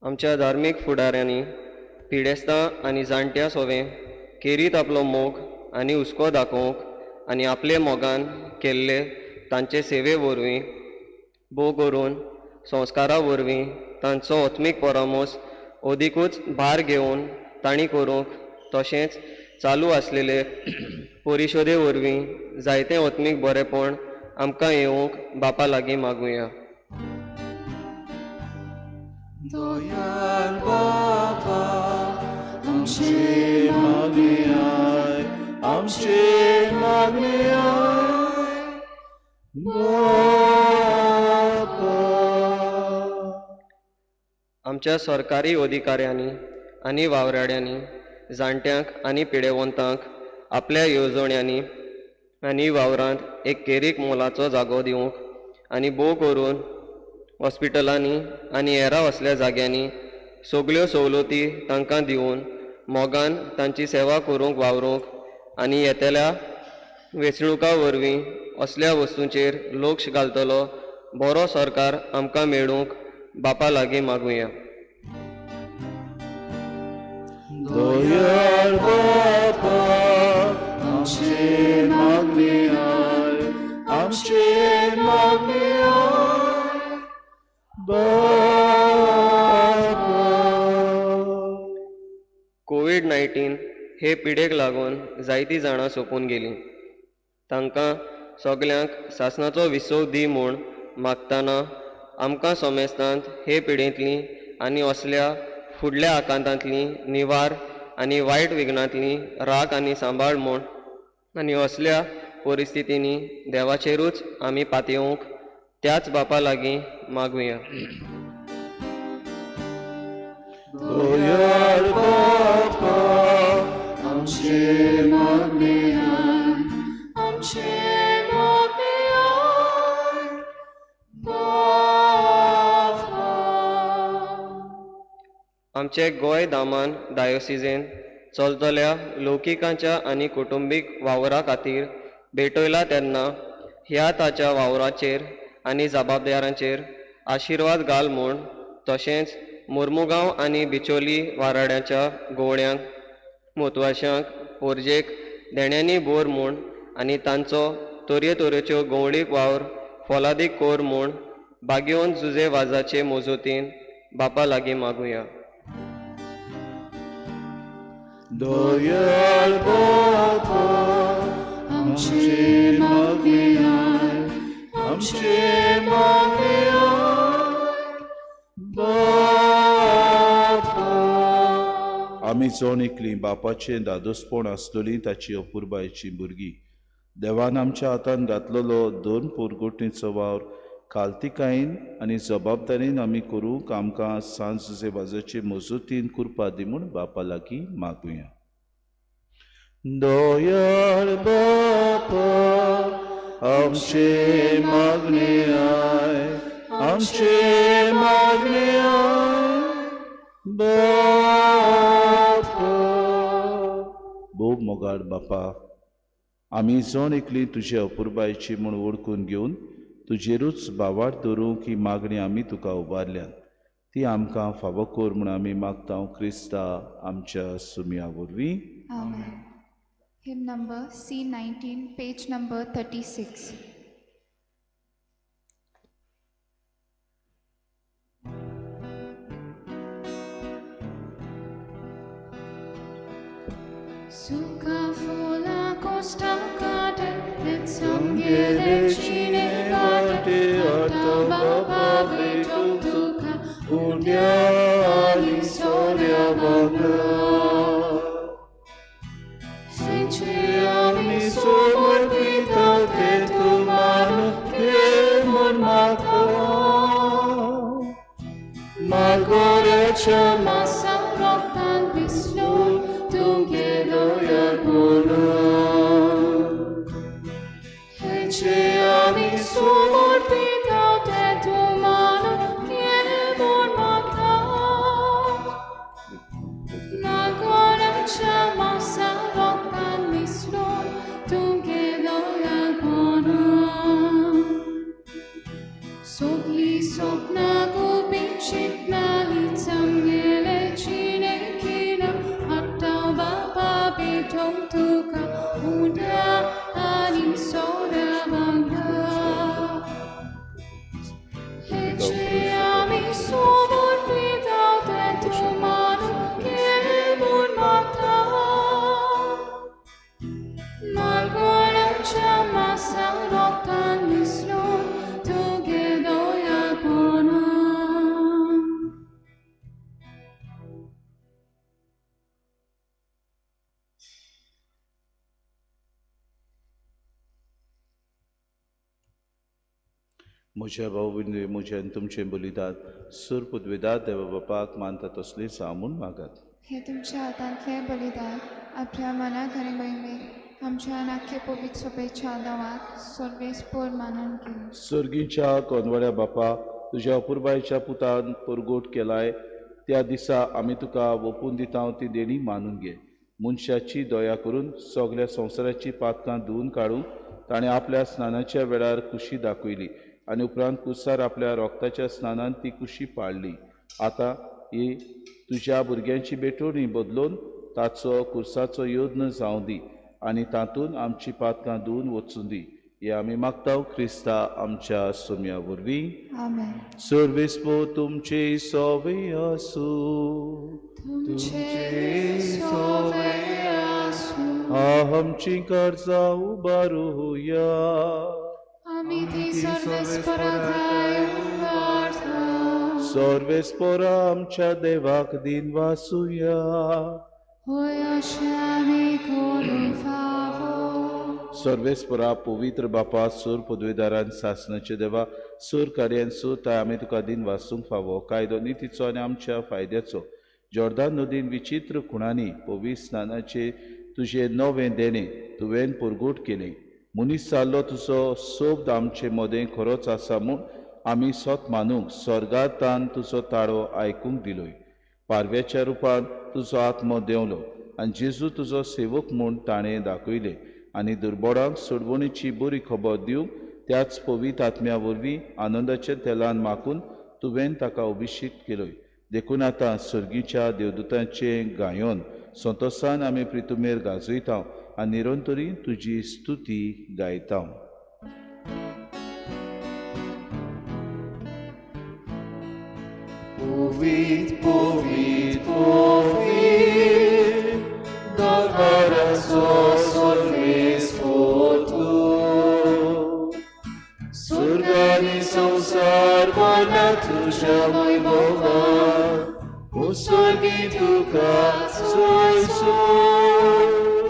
आमच्या धार्मीक फुडाऱ्यांनी पिडेस्तां आनी जाणट्या सोवें केरीत आपलो मोग आनी हुस्को दाखोवंक आनी आपले मोगान केल्ले तांचे सेवे वरवीं भोव करून संस्कारा वरवीं तांचो आत्मीक परामोस अदिकूच भार घेवन तांणी करूंक तशेंच चालू आसलेले परिशोदे वरवीं जायतें आत्मीक बरेपण आमकां येवंक बापा लागीं मागुया. दोयाल बाबा आमचे मागणे आमच्या सरकारी अधिकाऱ्यांनी आनी वावराड्यांनी जाणट्यांक आनी पिडेवंतांक आपल्या येवजण्यांनी आनी वावरांत एक केरीक मोलाचो जागो दिवंक आनी भोव करून हॉस्पिटलांनी आनी हेरां असल्या जाग्यांनी सगल्यो सवलती तांकां दिवन मोगान तांची सेवा करूंक वावरूंक आनी येतेल्या वेंचणुका वरवीं असल्या वस्तूंचेर लक्ष घालतलो बरो सरकार आमकां मेळूंक बापा लागीं मागुया. दोयाल बाबा आमचे मागणे कोविड-19 हे पिडेक लागून जायतीं जाणां सोंपून गेलीं. तांकां सगल्यांक सासणाचो विसव दी म्हूण मागतना आमकां सोमेस्तांत हे पिडेंतलीं आनी असल्या फुडल्या आकांतांतलीं निवार आनी वायट विघ्नांतलीं राख आनी सांबाळ म्हूण आनी असल्या परिस्थितींनी देवाचेरूच आमी पातयेवंक त्याच बापा लागीं मागुया. दोयाल बाबा आमचे मागणे आमचे गोंय दामान डायोसिजेन चलतल्या लौकिकांच्या आनी कुटुंबीक वावरा खातीर भेटयला तेन्ना ह्या ताच्या वावराचेर आनी जबाबदाऱ्यांचेर आशिर्वाद घाल म्हूण तशेंच मुर्मुगांव आनी बिचोली वाराड्याच्या गोवड्यांक म्हत्वाशांक पोरजेक देण्यांनी बोर म्हूण आनी तांचो तरेच्यो गवळीक वावर फोलादीक कोर म्हूण बागेवन जुजे वाजाचे मोजूतीन बापा लागीं मागुया. दोयाल बाबा आमचे मागणे आमी जोन एकलीं बापाचें दादोसपण आसतलीं ताची अपुरबायेचीं भुरगीं देवान आमच्या हातान घातलेलो 2 पोरगोटणीचो वावर खालतिकायेन आनी जबाबदारीन आमी करूंक आमकां सांज वाजाचे मजूतीन कुरपा दी म्हूण बापा लागीं मागुया. दोयाल बापा आमचे मागणे भोव मोगाळ बापा आमी जोन एकलीं तुजे अपुरबायेची म्हूण ओळखून घेवन तुजेरूच बावाड दवरूंक ही मागणी आमी तुका उबारल्यात ती आमकां फावो कोर म्हूण आमी मागता क्रिस्ता आमच्या सुमया वरवीं. Amen. Hymn number C19, page number 36. Suka fola costa cade, et sangere cine cade, atta baba betum tuca, undia ali soria baga. Ami sorbita te tu mano che mon maco magore chama Saroktan Vishnu, tungelo ya bono Hece ami sorbita te tu mano che mon maco Magore chama Saroktan Vishnu, tungelo ya bono Sogli sopna gubichit na hitsangele chine kina hatta baba betom tuka uda ani म्हज्या भाऊ बिंदू म्हज्यान तुमचें बलिदान सूर पुदवेदार देवा बापाक मानता तसली जावून मागात. हे तुमच्या हातांतले बलिदान आपल्या मनात आनी महिमेक आमच्या नाख्य पवित्र सभेच्या नांवात सर्वेस्पर मानून घेऊ. सर्गीच्या कोनवड्या बापा तुज्या अपुरबायेच्या पुतान परगोट केलाय त्या दिसा आमी तुका ओपून दिता ती देणी मानून घे. मनशाची दया करून सगळ्या संवसाराची पातकां धुवन काडूंक ताणें आपल्या स्नानाच्या वेळार खुशी दाखयली आनी उपरांत कुसार आपल्या रोगताच्या स्नानान ती खुशी पाळली. आतां ही तुज्या भुरग्यांची बेटोणी बदलून ताचो कुर्साचो योद्न जावं दी आनी तातूंत आमची पातकां धुवन वचून दी. हे आमी मागता क्रिस्ता आमच्या सोम्या वरवीं. आमेन. सर्वेस्पो तुमचे सोवे आसूं. तुमचे सोवे आसूं. आमची कर्जा उबारूया. आमी ती सर्वेस्पराय उबारता. सर्वेस्पोरा आमच्या देवाक दिन वासुया. होय अशें आमी करूं फावो. सर्वेस्परा पवित्र बापा सूर पदवेदारान सासनाचे देवा सूर कार्यान सूर आमी तुका दिन वाचूंक फावो कायदो नितीचो आनी आमच्या फायद्याचो. जॉर्दान नदीन विचित्र खुणांनी पवित्र स्नानाचे तुझे नवें देणे तुवें पुरगूट केलें. मनीस जाल्लो तुजो सोब आमचे मदें खरोच आसा म्हूण आमी सोत मानूंक स्वर्गांतान तुजो ताळो आयकूंक दिलोय. पारव्याच्या रुपान तुजो आत्मो देंवलो आनी जेजू तुजो सेवक म्हूण ताणें दाखयलें आनी दुर्बळांक सोडवणीची बरी खबर दिवंक त्याच पवित्र आत्म्या वरवीं आनंदाच्या तेलान माकून तुवें ताका अभिषेक केलोय. देखून आतां सर्गीच्या देवदूतांचे गायोन संतोशान आमी प्रितुमेर गाजयता आनी निरंतरी तुजी स्तुती गायता. Povit, povit, povit, dovarazo solvesko tu. Surgani संसार बोला तुझ्या वैभवा, उसर्गी तुका सोय सोय.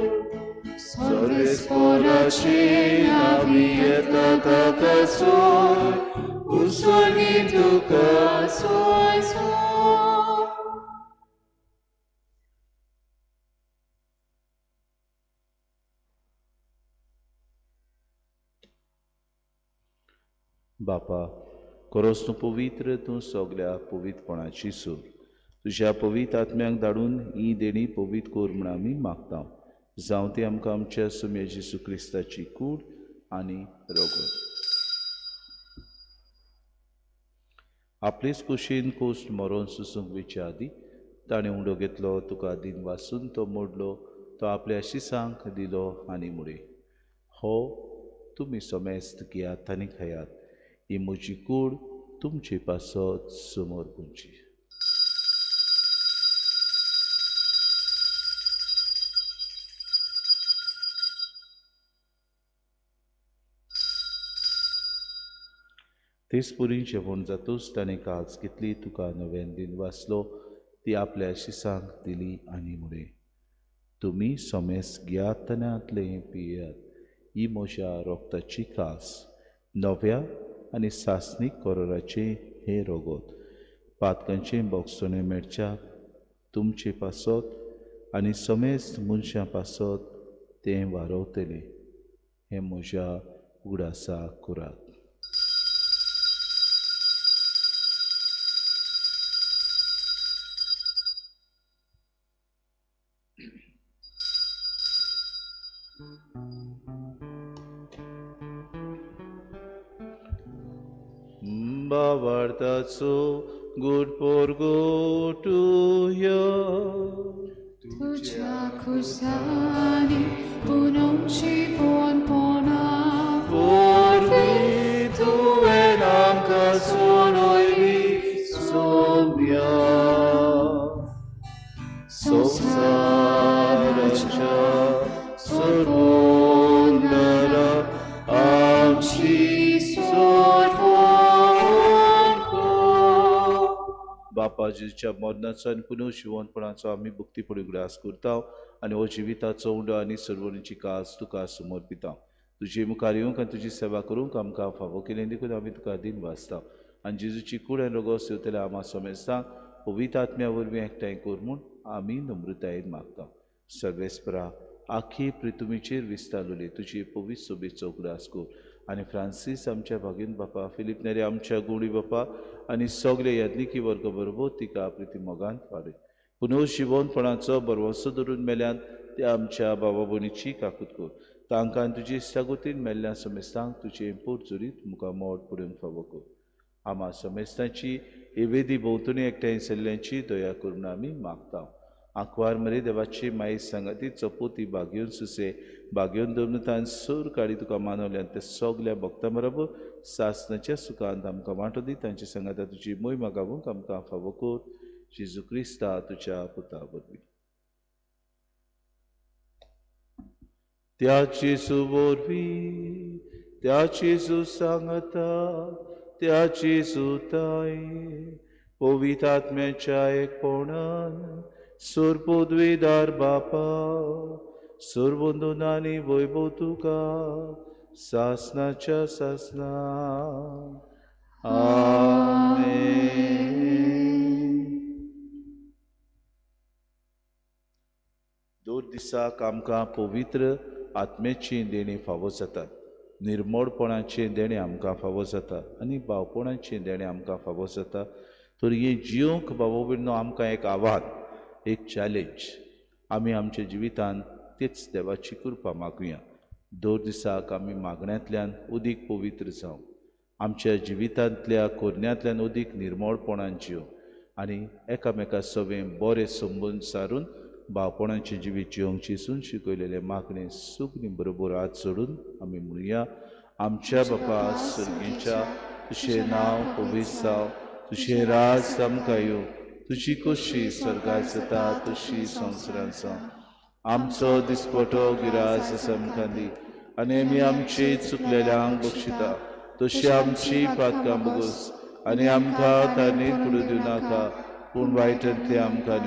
सर्वेस्पराची नावी येता ताका सोय, उसर्गी तुका सोय सोय. बापा खरोच तूं पवित्र तूं सगळ्या पवित्रपणाची सूर. तुज्या पवित्र आत्म्याक धाडून ही देणी पवित्र कोर म्हूण आमी मागता. जावं ती आमकां आमच्या सुम्या जेजू क्रिस्ताची कूड आनी रोगत. आपलेच कुशीन कोस्ट मरोन सुसूंक वेच्या आदी ताणें उंडो घेतलो तुका दिन वाचून तो मोडलो तो आपल्या शिसांक दिलो आनी मुडे. हो तुमी सोमेस्त घेयात आनी खायात. ही म्हजी कूड तुमचे पासत समोर पुंची. तेच पुरी जेवण जातूच ताणें काज घेतली तुका नव्यान दिन वाचलो ती आपल्या शिसांक दिली आनी मुडे. तुमी सोमेस घेयात आनी आतले पियेयात. ही म्हज्या रोगताची कास नव्या आनी सासनीक कोरोराचे हे रोगोत. पातकांचे बोगसोने मेळच्याक तुमचे पासत आनी समेस्त मनशां पासत तें वारोवतलें. हें म्हज्या उगडासा करात. Bavartazo good porgotuya. Tuja kusani punonchi pon pona. Porvi tu enam kasonoi somya. Sosaracha sorvondara amchi बापा जेजूच्या मरणाचो आनी पुनः जिवंतपणाचो आमी भक्तीपडी उगडास करता आनी हो जिविताचो उंडो आनी सर्वणीची कास तुका समर्पिता. तुजे मुखार येवंक आनी तुजी सेवा करूंक आमकां फावो केलें देखून आमी तुका दिन वाचता आनी जेजूची कूड आनी रगत सेवतल्या आमा समेस्तांक पवित्र आत्म्या वरवीं एकठांय कर म्हूण आमी नम्रतायेन मागता. सर्वेस्परा आखी पृथ्वीचेर विस्तारलेली तुजी पवित्र सोबेचो उगडास कर आनी फ्रांसीस आमच्या भागीन बापा, फिलीप नेरे आमच्या गुडी बापा आनी सगळे यादनिकी वर्ग बरोबर तिका प्रिती मोगांत वाडय. पुनर्जिवनपणाचो बरवंसो धरून मेल्यान त्या आमच्या बाबा भयणीची काकूत कर. तांकां तुजी इश्टागोतीन मेल्ल्या समेस्तांक तुजे पोरचुरीत मुखार मोड पुडूंक फावो कर. आमा समेस्तांची एवेदी भोंवतणी एकठांय सल्ल्यांची दया करून आमी मागता. आंकवार मरे देवाची माई सांगाती चपोती बागेवन सुसे बागेवन दवरतान सूर काडी तुका मानवल्यान ते सगल्या भक्तां बरोबर सासणाच्या सुखांत आमकां वांटो दी. तांचे सांगाता तुजी मोहीम गावूंक आमकां फावो कर. जेजू क्रिस्ता तुज्या पुता वरवीं. त्या जेजू वरवीं त्या जेजू सांगता त्या जेजू ताई पवित्र आत्म्याच्या एकपणान सुर पदवीदार बापा सुर बंधुनानी वैभव तुका सासनाच्या सासना आमेन. दोन दिसाक आमकां पवित्र आत्म्याची देणी फावो जातात. निर्मळपणाचे देणे आमकां फावो जाता आनी भावपणाचे देणे आमकां फावो जाता. तर हे जियोंक भावो भयणो आमकां एक आव्हान, एक चॅलेंज. आमी आमच्या जिवितांत तेच देवाची कृपा मागुया. दोन दिसाक आमी मागण्यांतल्यान अदीक पवित्र जावं, आमच्या जिवितांतल्या कोरण्यांतल्यान अदीक निर्मळपणान जियो आनी एकामेका सवें बरें संबंद सारून भावपणाचें जिवीत जियोंक जेजून शिकयलेले मागणे सुगनी बरोबर हात जोडून आमी म्हणुया. आमच्या बापा सर्गेच्या तुजें नांव पवित्र जावं, तुजें राज आमकां येवं, तुजी कशी स्वर्गांत जाता तशी संवसारांत जावं. आमचो दिसपटो गिरास आमकां दी आनी आमी आमचे चुकलेल्यांक बक्षिता तशी आमची पातकां बगोस आनी आमकां तारणेंत पडूं दिवं नाका पूण वायटांतली आमकां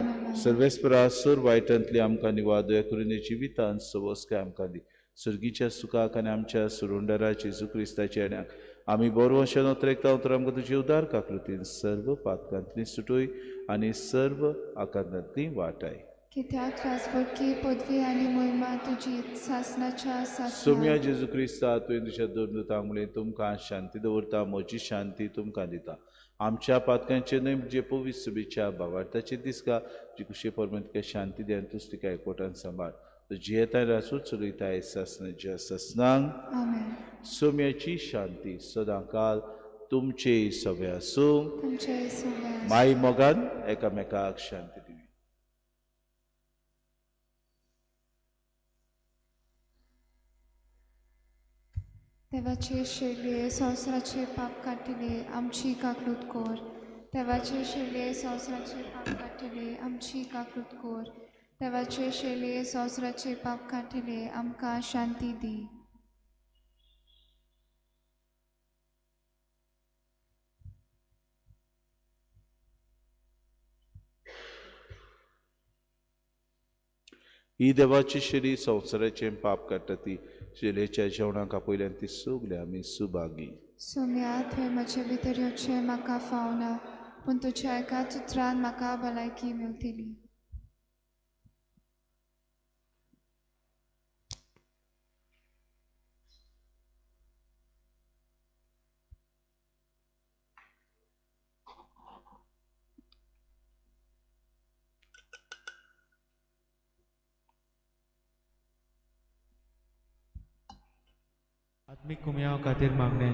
सर्वेस्परा सुर वायटांतली आमकां निवादय करून जिवितांत सवस्काय आमकां दी. सर्गीच्या सुखाक आनी आमच्या सुरुंडरा जेजू क्रिस्ताच्या येण्याक आमी बरो अशें नोतरेकता उतर आमकां तुजी उदार काकृतीन सर्व पातकांतली सुटोय आनी सर्व आकांतांतली वाटाय. कित्याक राजवटकी पदवी आनी मोहिमा तुजी सासनाच्या सोम्या जेजू क्रिस्ता तुवें तुज्या दोन मुळे तुमकां शांती दवरता. म्हजी शांती तुमकां दिता. आमच्या पातकांचे न्हय म्हणजे पवित्र सुबेच्या भावार्थाचे दिसका जी खुशी परमेन तिका शांती दी आनी तुज तिका एकवटान सांबाळ. तुजी येताय रासूच चलयताय सासनाच्या सासनांक आमेन. सोम्याची शांती सदां काल तुमचे सवे आसूं. तुमचे सगळे माई मोगान एकामेकाक शांती दिवी. देवाचे शेडले संवसाराचे पाप काटिले आमची काकलूत कोर. देवाचे शेडले संवसाराचे पाप काटिले आमची काकलूत कोर. देवाचे शेडले संवसाराचे पाप काटिले आमकां शांती दी. ही देवाची शिरी संवसाराचे पाप काडटा ती शिलेच्या जेवणाक पयल्यान ती सगळे आमी सुभागी. सोम्या थंय म्हजे भितर येवचें म्हाका फावना पूण तुज्या एकाच उतरान म्हाका भलायकी मेळटली. आत्मिक कुमयाव खातीर मागणे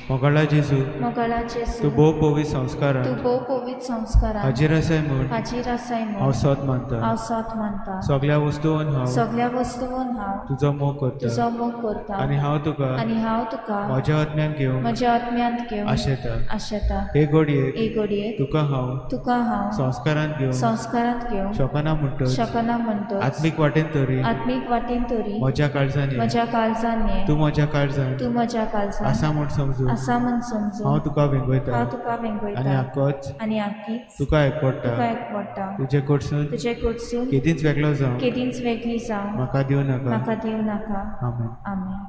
मोगळा जेजू मोगळा जेजू तूं भोव पवित्र संस्कारां तूं भोव पवित्र संस्कारां हाजीर आसाय म्हूण हाजीर आसाय हांव म्हूण सोत मानता. हांव सोत मानता. सगळ्या वस्तूंन हांव सगळ्या वस्तूंन हांव तुजो मोग करता तुजो मोग करता आनी हांव तुका म्हज्या आत्म्यान घेवंक म्हज्या आत्म्यांत घेवंक आशेता. आशेता. हे घडयेक हे घडयेक तुका हांव संस्कारांत घेवंक शकना म्हणटच शकना म्हणटच आत्मीक वाटेन तरी आत्मीक वाटेन तरी म्हज्या काळजांनी म्हज्या काळजान ये. तूं म्हज्या काळजांत तूं म्हज्या काळजान आसा म्हूण समजून आसा म्हूण समजून हांव तुका वेंगयता हांव तुका आनी वेंगयता आख्खोच आनी आख्खीच तुका एकवडटा. तुका एकवडटा. तुजे कडसून तुजे कडसून केदींच वेगळो जावं केदींच वेगळी जावं म्हाका दिवं नाका. म्हाका दिवं नाका. आमेन. आमेन.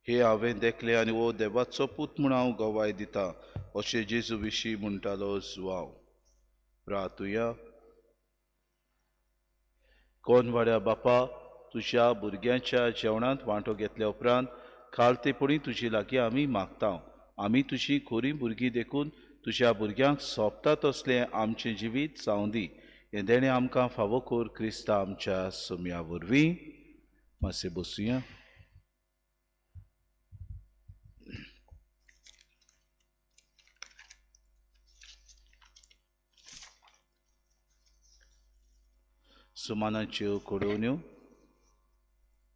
हे हांवें देखलें आनी वो देवाचो पूत म्हूण हांव गवाय दितां अशें जेजू विशीं म्हणटालो सुवाव. प्रार्थुया. कोनवाड्या बापा, तुज्या भुरग्यांच्या जेवणांत वांटो घेतल्या उपरांत खालतेपणी तुजे लागीं आमी मागता. आमी तुजीं खोरीं भुरगीं देखून तुज्या भुरग्यांक सोंपता तसलें आमचें जिवीत जावं दी. हें देणें आमकां फावो कर क्रिस्ता आमच्या सोम्या वरवीं. मातशें बसुया. सुमानाच्यो कोडोवण्यो.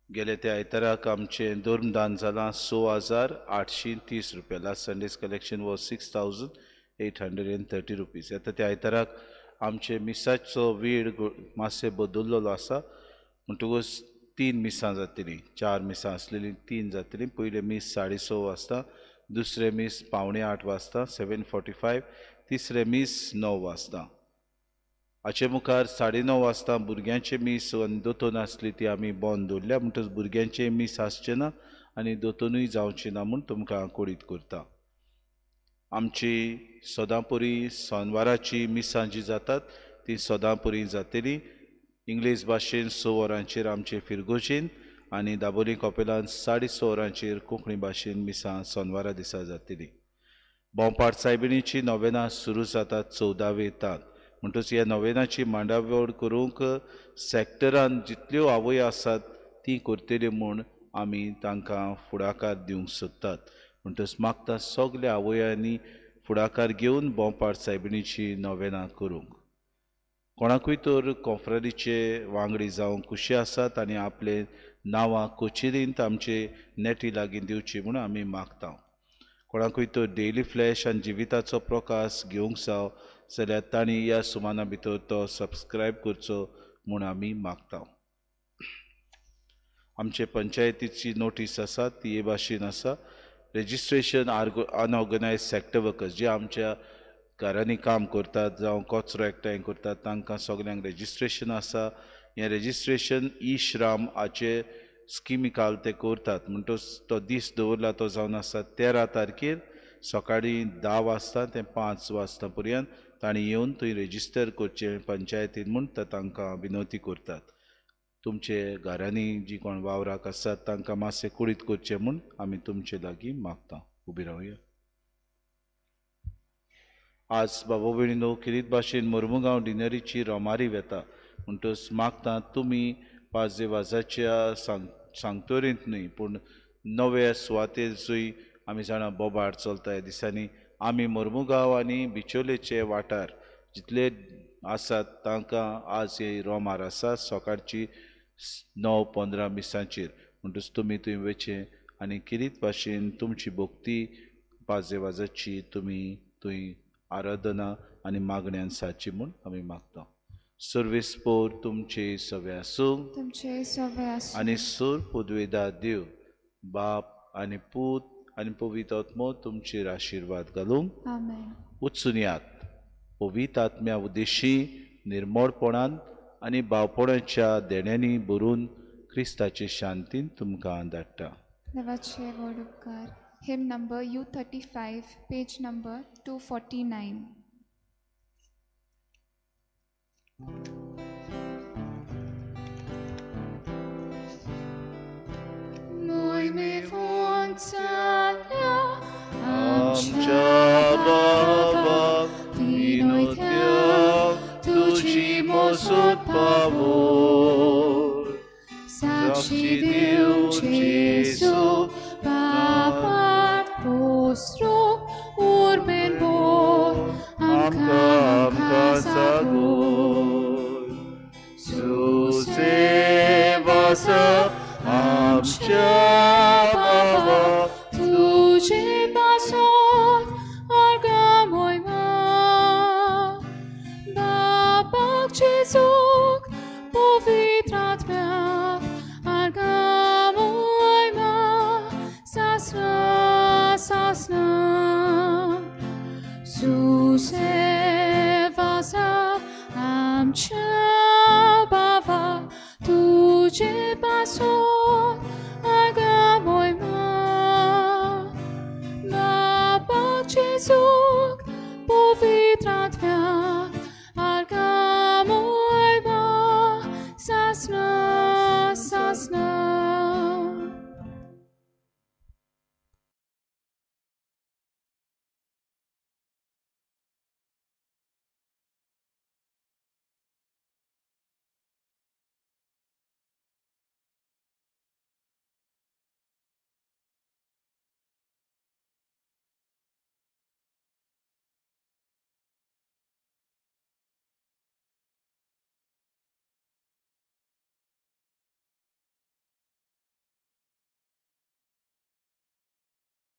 गेले त्या आयताराक आमचें धर्मदान जालां 6,830 रुपया. Last Sundays collection was 6,830 rupees. येता त्या आयताराक आमचे मिसाचो वेळ मातशें बदललेलो आसा. म्हणटकूच 3 मिसां जातलीं. 4 मिसां आसलेलीं 3 जातलीं. पयलें मीस 6:30 वाजता, दुसरें मीस 7:45 वाजता 7:45, तिसरें मीस 9 वाजता. हाचे मुखार 9:30 वाजता भुरग्यांचे मीस दोतोन आसली ती आमी बंद दवरल्या. म्हणटच भुरग्यांचे मीस आसचे ना आनी दोतोनूय जावचे ना म्हूण तुमकां कळीत करता. आमची सदांपुरी सोनवाराची मिसां जी जातात ती सदांपुरी जातली. इंग्लीश भाशेन 6 वरांचेर आमचे फिरगोजेन आनी दाबोली कॉपेलांत 6:30 वरांचेर कोंकणी भाशेन मिसां सोनवारा दिसा जातली. बोंपाट सायबिणीची नोवेनां सुरू जातात 14वे तान. म्हणटच ह्या नोवेनाची मांडावळ करूंक सॅक्टरान जितल्यो आवय आसात ती करतल्यो म्हूण आमी तांकां फुडाकार दिवंक सोदतात. म्हणटच मागता सगल्या आवयांनी फुडाकार घेवन बोंपाट सायबिणीची नोवेनां करूंक. कोणाकूय तर कॉन्फ्ररीचे वांगडी जावंक खुशी आसात आनी आपले नांवां कोचेरींत आमचे नेटी लागीं दिवची म्हूण आमी मागता. कोणाकूय तर डेली फ्लॅश आनी जिविताचो प्रकाश घेवंक जाय जाल्यार तांणी ह्या सुमाना भितर तो सबस्क्रायब करचो म्हूण आमी मागता. आमचे पंचायतीची नोटीस आसा ती हे भाशेन आसा. रेजिस्ट्रेशन अनऑर्गनायज सॅक्टर वर्कर्स जे आमच्या घरांनी काम करतात जावं कचरो एकठांय करतात तांकां सगल्यांक रेजिस्ट्रेशन आसा. हें रेजिस्ट्रेशन ई श्राम हाचे स्किमी खाल ते करतात. म्हणटच तो दीस दवरला तो जावन आसा 13 तारखेर सकाळीं 10 वाजता ते 5 वाजता पर्यंत तांणी येवन थंय रेजिस्टर करचें पंचायतीन म्हूण तांकां विनवती करतात. तुमचे घरांनी जी कोण वावराक आसात तांकां मातशें कुडीत करचें म्हूण आमी तुमचे लागीं मागता. उबी रावया. आज बाबा भयणीनो किरीत भाशेन मुर्मुगांव डिनरीची रोमारी वेता. म्हणटच मागता तुमी पाजेवाजाच्या सांगतोरींत न्हय पूण नव्या सुवातेर जंय आमी जाणा बोबाड चलता ह्या दिसांनी आमी मुर्मुगांव आनी बिचोलेचे वाठार जितले आसात तांकां आज ही रोमार आसा सकाळची 9:15 मिसांचेर. म्हणटच तुमी थंय वचचें आनी किरीत भाशेन तुमची भोक्ती पाजेवाजाची तुमी थंय आराधना आनी मागण्यांत साची म्हूण आमी मागता. सर्वेस पोर तुमचे सवे आसूं तुमचे सवे आसूं आनी सूर पुदवेदा देव बाप आनी पूत आनी पवित्र आत्मो तुमचेर आशिर्वाद घालूंक आमेन. वचून यात. पवित्र आत्म्या उद्देशी निर्मळपणान आनी भावपणाच्या देण्यांनी भरून क्रिस्ताचे शांतीन तुमकां धाडटा. देवाचे व्हड उपकार. Hymn number U35 page number 249. Mój mi włączania आमच्या बाबा विनोत्या तुझी मोसत पावोर साक्षी दिवचेसो पापात पोस्रो उर्बेन बोर आमकां सागोर सुसे वास आमच्या बाबा तुझे